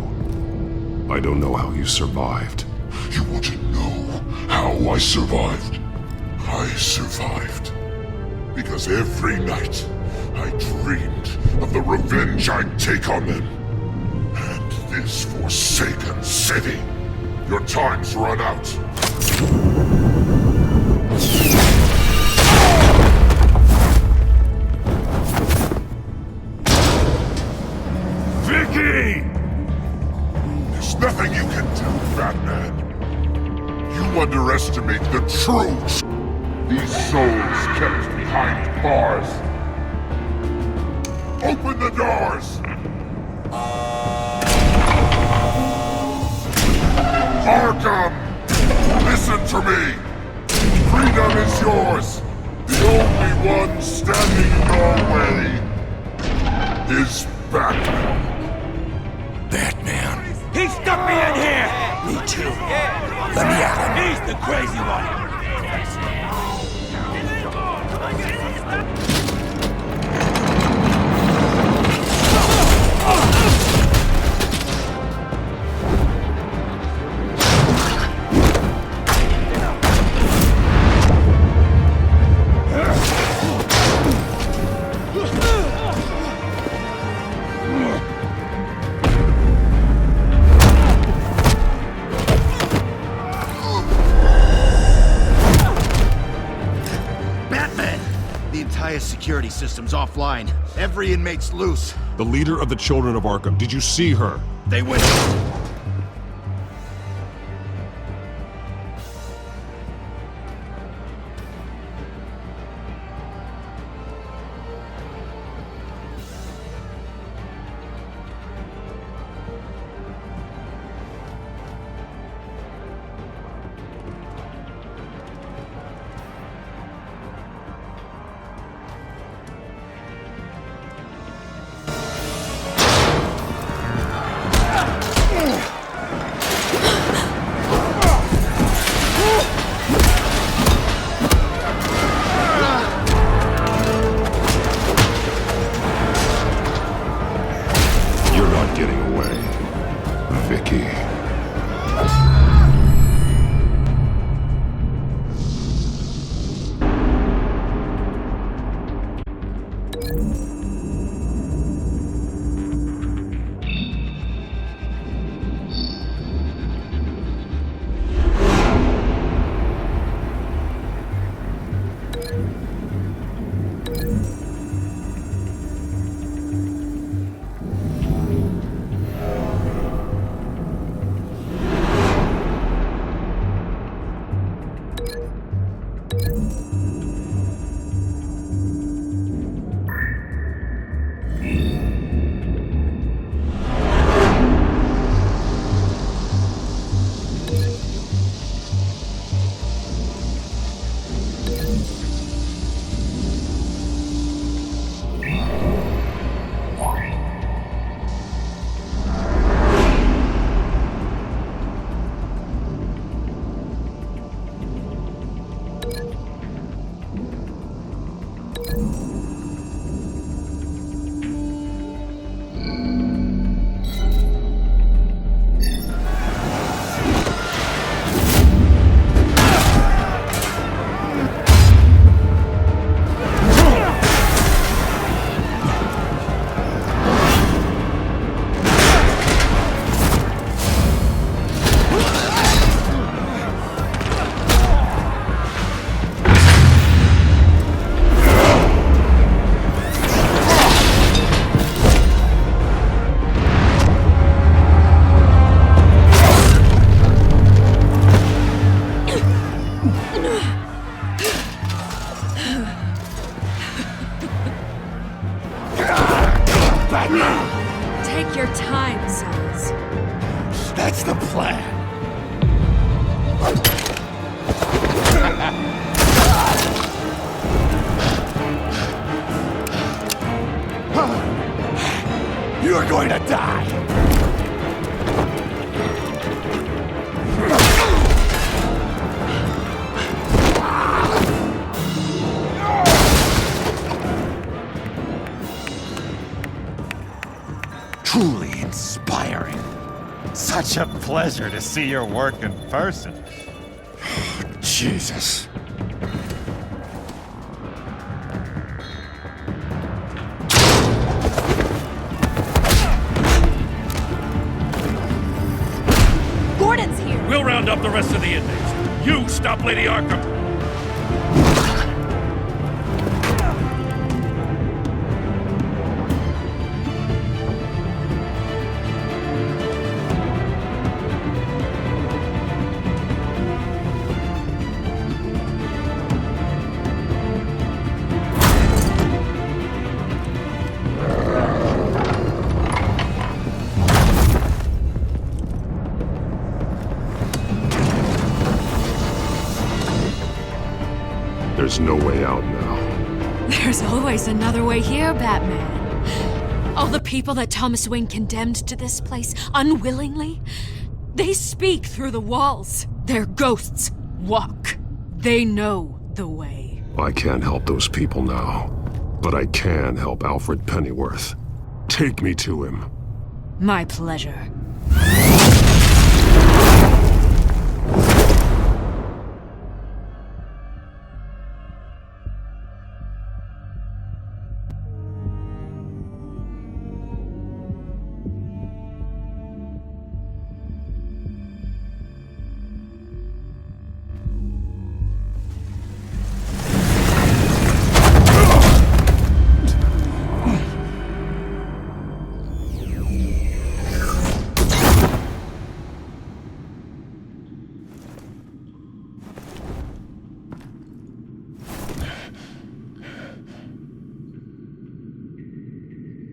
I don't know how you survived. You want to know how I survived? I survived because every night I dreamed of the revenge I'd take on them. And this forsaken city. Your time's run out. Vicky! There's nothing you can do, Batman. You underestimate the truth. These souls kept behind bars. Open the doors! Arkham! Listen to me! Freedom is yours! The only one standing in your way is Batman. Batman. He stuck me in here! Me too. Let me at him. He's the crazy one. Security system's offline. Every inmate's loose. The leader of the Children of Arkham, did you see her? They went. going to die! Truly inspiring. Such a pleasure to see your work in person. Jesus. Gordon's here! We'll round up the rest of the inmates. You stop Lady Arkham! There's no way out now. There's always another way here, Batman. All the people that Thomas Wayne condemned to this place unwillingly, they speak through the walls. Their ghosts walk. They know the way. I can't help those people now, but I can help Alfred Pennyworth. Take me to him. My pleasure.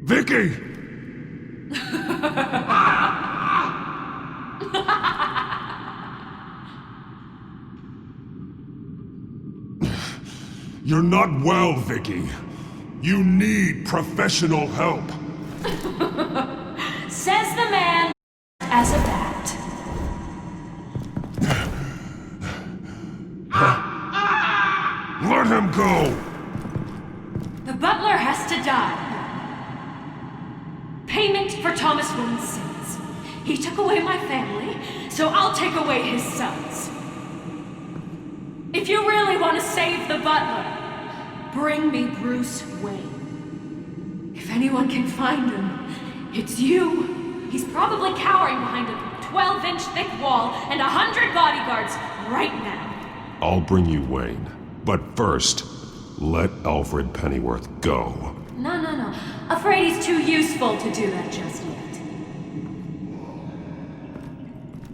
Vicky! You're not well, Vicky. You need professional help. Says the man as a bat. Let him go! The butler has to die. Payment for Thomas Wayne's sins. He took away my family, so I'll take away his sons. If you really want to save the butler, bring me Bruce Wayne. If anyone can find him, it's you. He's probably cowering behind a 12-inch thick wall and 100 bodyguards right now. I'll bring you Wayne. But first, let Alfred Pennyworth go. No. Afraid he's too useful to do that just yet.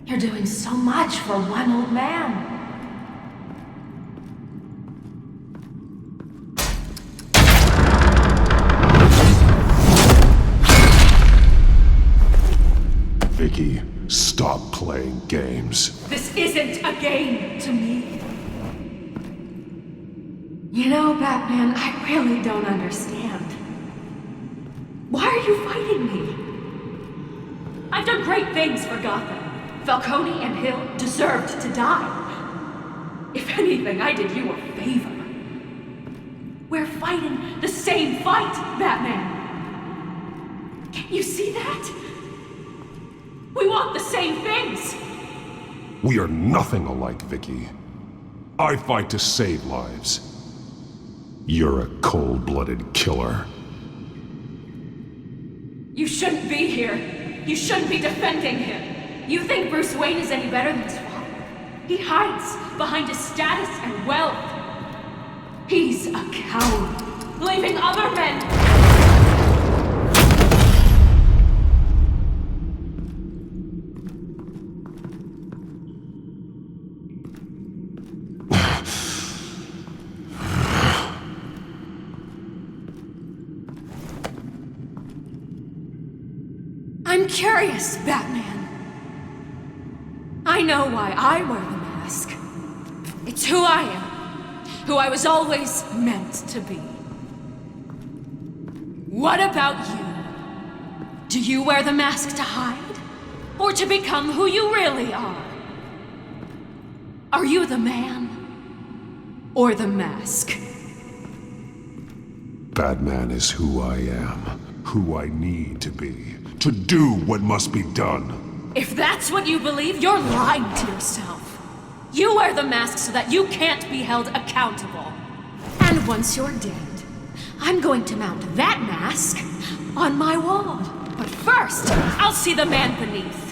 You're doing so much for one old man. Vicky, stop playing games. This isn't a game to me. You know, Batman, I really don't understand. Why are you fighting me? I've done great things for Gotham. Falcone and Hill deserved to die. If anything, I did you a favor. We're fighting the same fight, Batman. Can't you see that? We want the same things. We are nothing alike, Vicky. I fight to save lives. You're a cold-blooded killer. You shouldn't be here. You shouldn't be defending him. You think Bruce Wayne is any better than his father? He hides behind his status and wealth. He's a coward, leaving other men... I'm curious, Batman. I know why I wear the mask. It's who I am. Who I was always meant to be. What about you? Do you wear the mask to hide? Or to become who you really are? Are you the man? Or the mask? Batman is who I am, who I need to be, to do what must be done. If that's what you believe, you're lying to yourself. You wear the mask so that you can't be held accountable. And once you're dead, I'm going to mount that mask on my wall. But first, I'll see the man beneath.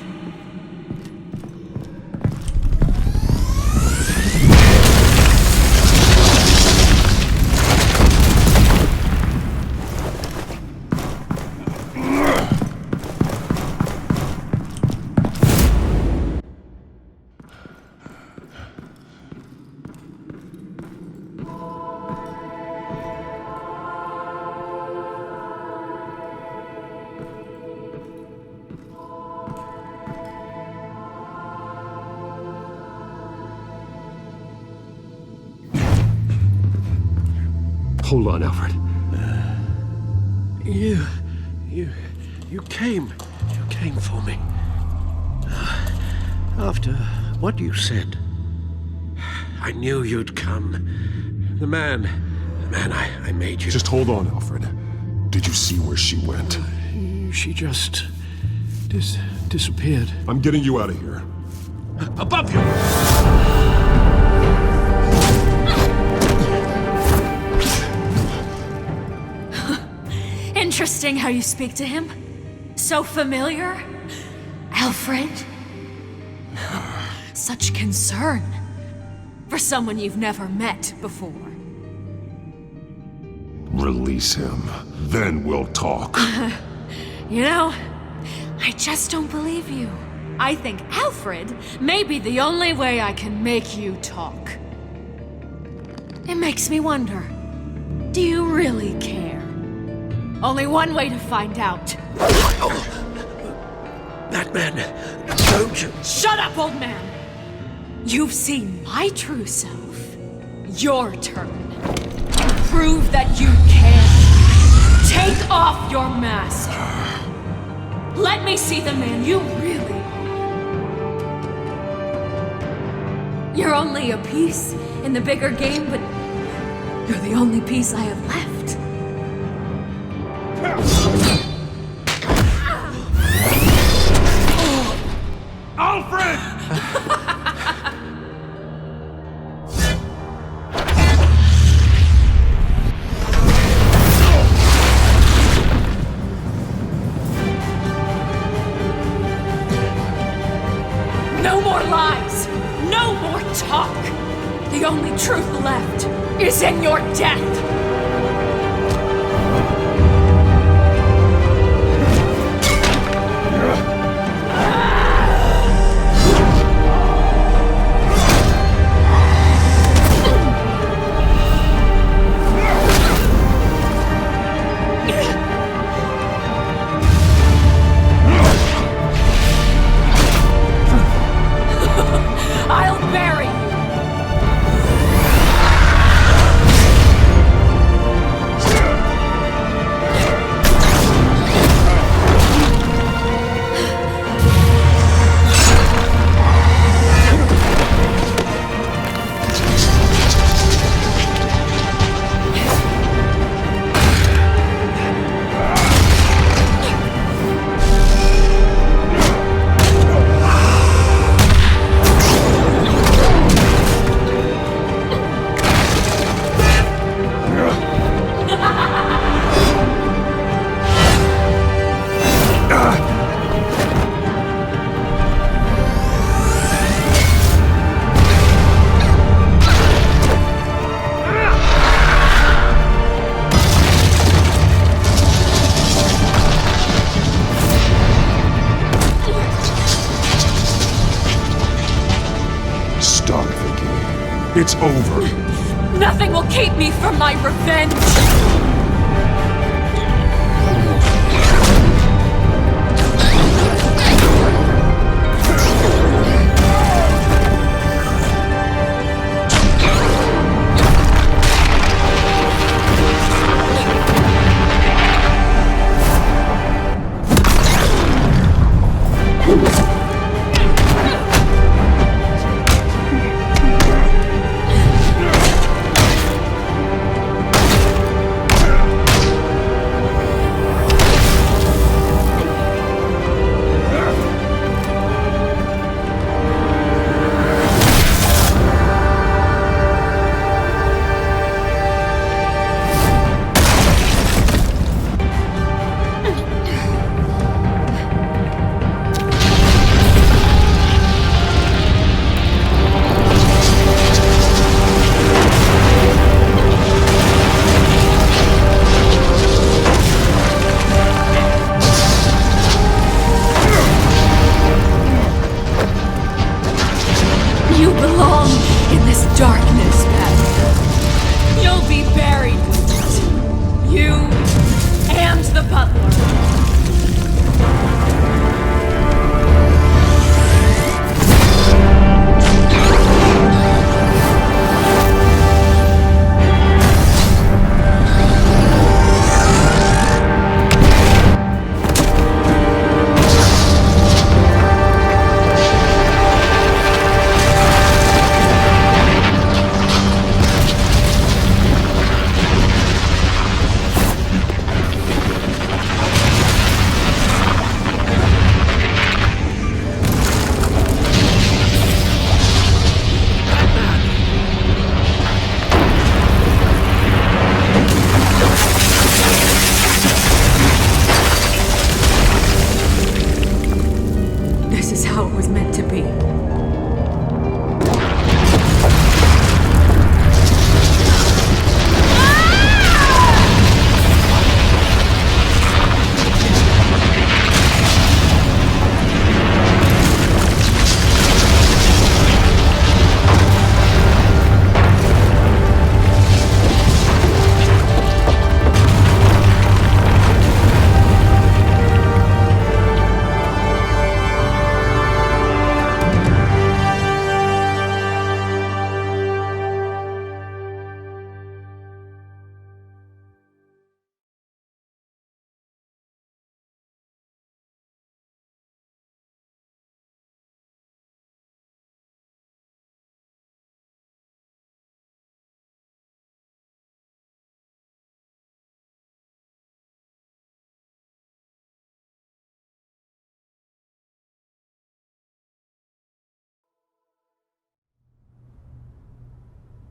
Hold on, Alfred. You came for me. After what you said, I knew you'd come. The man I made you. Just hold on, Alfred. Did you see where she went? She just disappeared. I'm getting you out of here. Above you! Interesting how you speak to him. So familiar. Alfred. Such concern. For someone you've never met before. Release him. Then we'll talk. You know, I just don't believe you. I think Alfred may be the only way I can make you talk. It makes me wonder, do you really care? Only one way to find out. Batman, don't you... Shut up, old man! You've seen my true self. Your turn. Prove that you can. Take off your mask. Let me see the man you really are. You're only a piece in the bigger game, but you're the only piece I have left. Alfred! No more lies! No more talk! The only truth left is in your death! I'll bury you! It's over. Nothing will keep me from my revenge!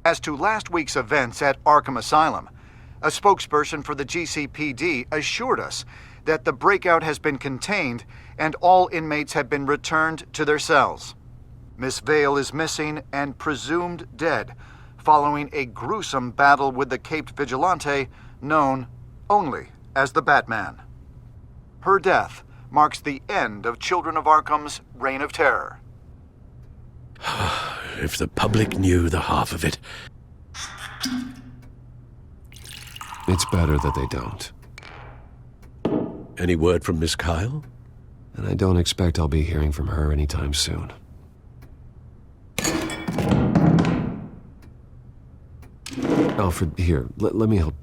As to last week's events at Arkham Asylum, a spokesperson for the GCPD assured us that the breakout has been contained and all inmates have been returned to their cells. Miss Vale is missing and presumed dead, following a gruesome battle with the caped vigilante known only as the Batman. Her death marks the end of Children of Arkham's reign of terror. If the public knew the half of it. It's better that they don't. Any word from Miss Kyle? And I don't expect I'll be hearing from her anytime soon. Alfred, here, let me help.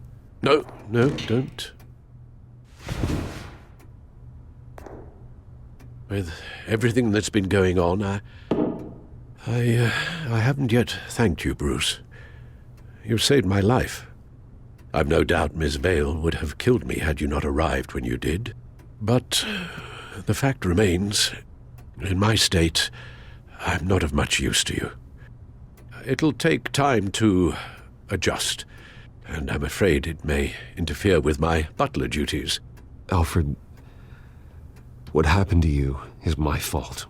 No, don't. With everything that's been going on, I haven't yet thanked you, Bruce. You've saved my life. I've no doubt Miss Vale would have killed me had you not arrived when you did. But the fact remains, in my state, I'm not of much use to you. It'll take time to adjust, and I'm afraid it may interfere with my butler duties. Alfred, what happened to you is my fault.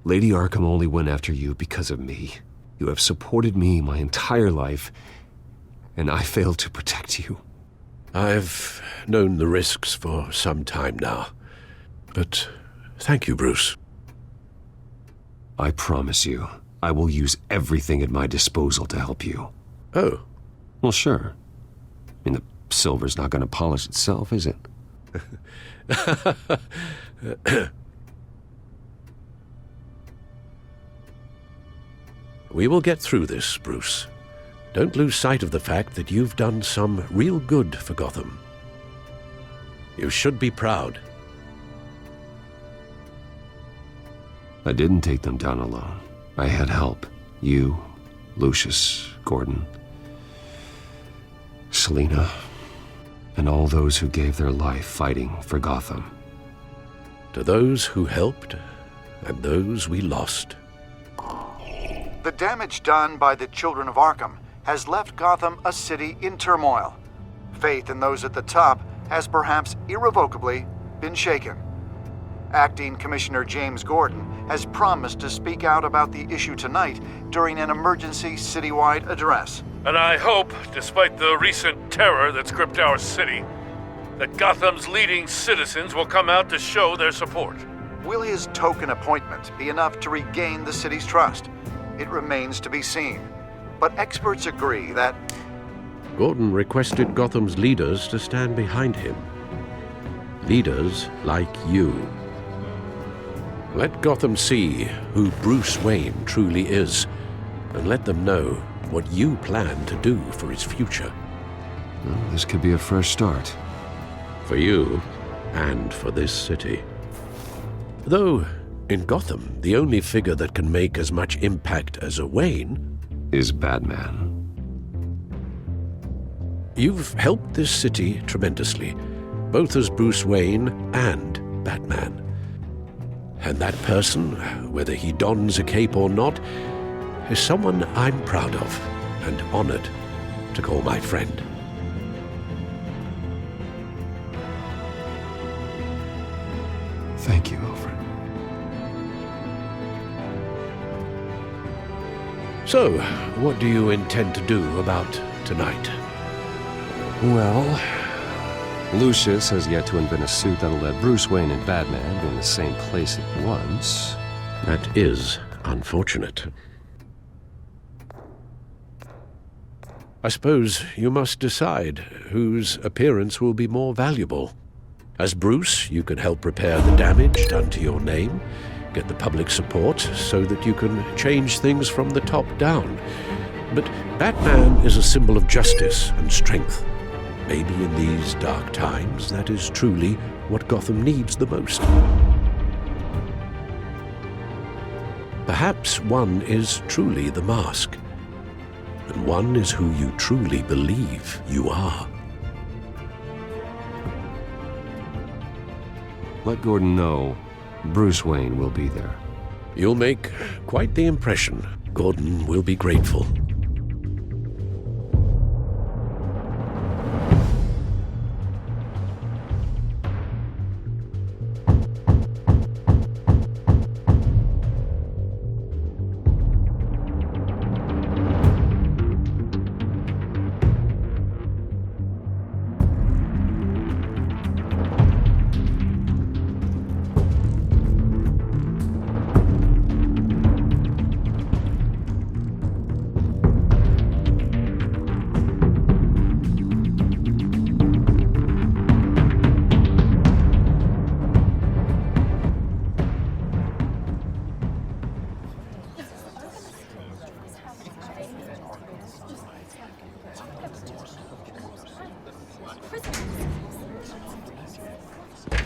Lady Arkham only went after you because of me. You have supported me my entire life, and I failed to protect you. I've known the risks for some time now, but thank you, Bruce. I promise you, I will use everything at my disposal to help you. Oh. Well, sure. I mean, the silver's not going to polish itself, is it? We will get through this, Bruce. Don't lose sight of the fact that you've done some real good for Gotham. You should be proud. I didn't take them down alone. I had help. You, Lucius, Gordon, Selina, and all those who gave their life fighting for Gotham. To those who helped, and those we lost. The damage done by the Children of Arkham has left Gotham a city in turmoil. Faith in those at the top has perhaps irrevocably been shaken. Acting Commissioner James Gordon has promised to speak out about the issue tonight during an emergency citywide address. And I hope, despite the recent terror that's gripped our city, that Gotham's leading citizens will come out to show their support. Will his token appointment be enough to regain the city's trust? It remains to be seen. But experts agree that Gordon requested Gotham's leaders to stand behind him. Leaders like you. Let Gotham see who Bruce Wayne truly is, and let them know what you plan to do for his future. Well, this could be a fresh start. For you, and for this city. Though, in Gotham, the only figure that can make as much impact as a Wayne is Batman. You've helped this city tremendously, both as Bruce Wayne and Batman. And that person, whether he dons a cape or not, is someone I'm proud of and honored to call my friend. Thank you, Alfred. So, what do you intend to do about tonight? Well, Lucius has yet to invent a suit that'll let Bruce Wayne and Batman be in the same place at once. That is unfortunate. I suppose you must decide whose appearance will be more valuable. As Bruce, you can help repair the damage done to your name, get the public support so that you can change things from the top down. But Batman is a symbol of justice and strength. Maybe in these dark times, that is truly what Gotham needs the most. Perhaps one is truly the mask, and one is who you truly believe you are. Let Gordon know Bruce Wayne will be there. You'll make quite the impression. Gordon will be grateful.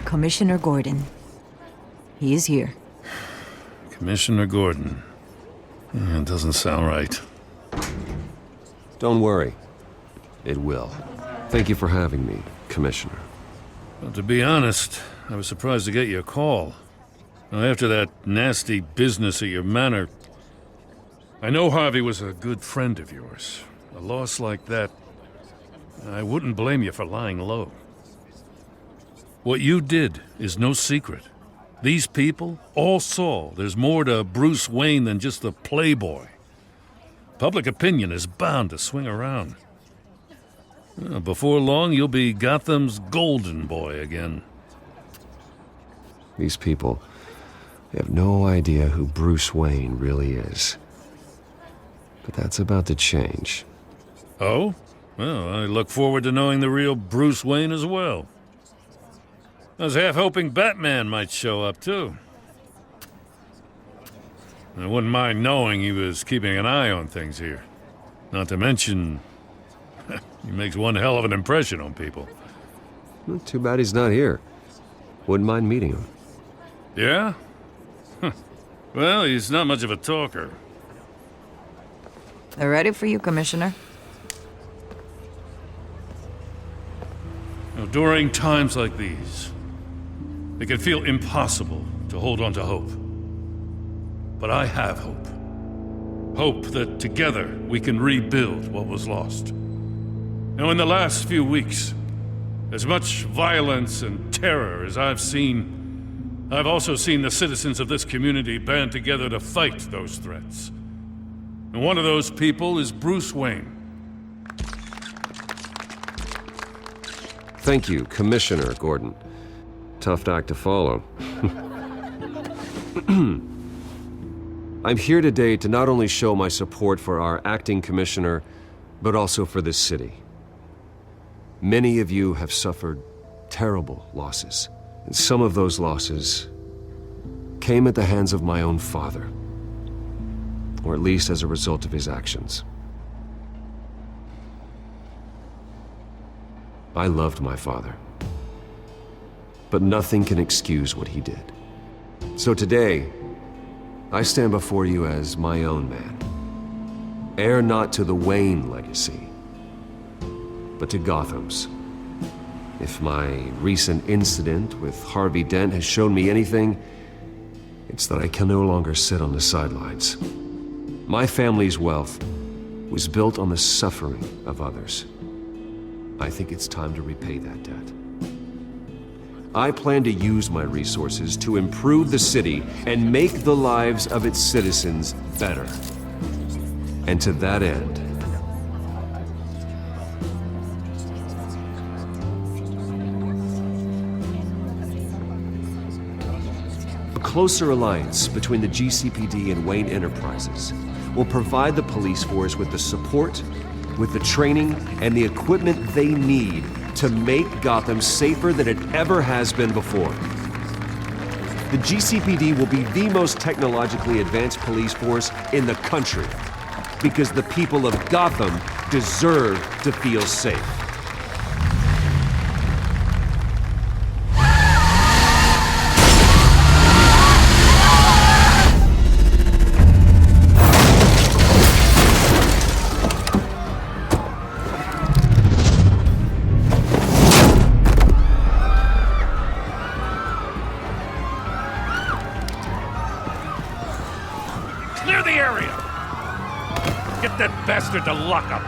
Commissioner Gordon. He is here. Commissioner Gordon. It doesn't sound right. Don't worry. It will. Thank you for having me, Commissioner. Well, to be honest, I was surprised to get your call. After that nasty business at your manor, I know Harvey was a good friend of yours. A loss like that, I wouldn't blame you for lying low. What you did is no secret. These people all saw there's more to Bruce Wayne than just a playboy. Public opinion is bound to swing around. Before long, you'll be Gotham's golden boy again. These people, they have no idea who Bruce Wayne really is. But that's about to change. Oh? Well, I look forward to knowing the real Bruce Wayne as well. I was half hoping Batman might show up, too. I wouldn't mind knowing he was keeping an eye on things here. Not to mention, he makes one hell of an impression on people. Well, too bad he's not here. Wouldn't mind meeting him. Yeah? Well, he's not much of a talker. They're ready for you, Commissioner. Now, during times like these, it can feel impossible to hold on to hope. But I have hope. Hope that together we can rebuild what was lost. Now, in the last few weeks, as much violence and terror as I've seen, I've also seen the citizens of this community band together to fight those threats. And one of those people is Bruce Wayne. Thank you, Commissioner Gordon. Tough act to follow. I'm here today to not only show my support for our acting commissioner, but also for this city. Many of you have suffered terrible losses, and some of those losses came at the hands of my own father, or at least as a result of his actions. I loved my father, but nothing can excuse what he did. So today, I stand before you as my own man, heir not to the Wayne legacy, but to Gotham's. If my recent incident with Harvey Dent has shown me anything, it's that I can no longer sit on the sidelines. My family's wealth was built on the suffering of others. I think it's time to repay that debt. I plan to use my resources to improve the city and make the lives of its citizens better. And to that end, a closer alliance between the GCPD and Wayne Enterprises will provide the police force with the support, with the training, and the equipment they need to make Gotham safer than it ever has been before. The GCPD will be the most technologically advanced police force in the country, because the people of Gotham deserve to feel safe. Clear the area! Get that bastard to lock up!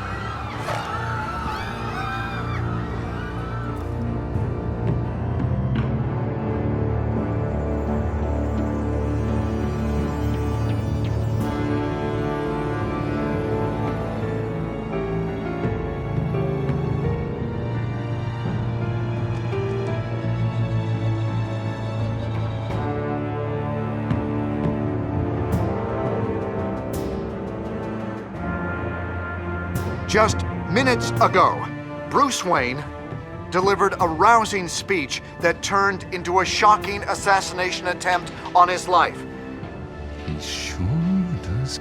Just minutes ago, Bruce Wayne delivered a rousing speech that turned into a shocking assassination attempt on his life. He sure does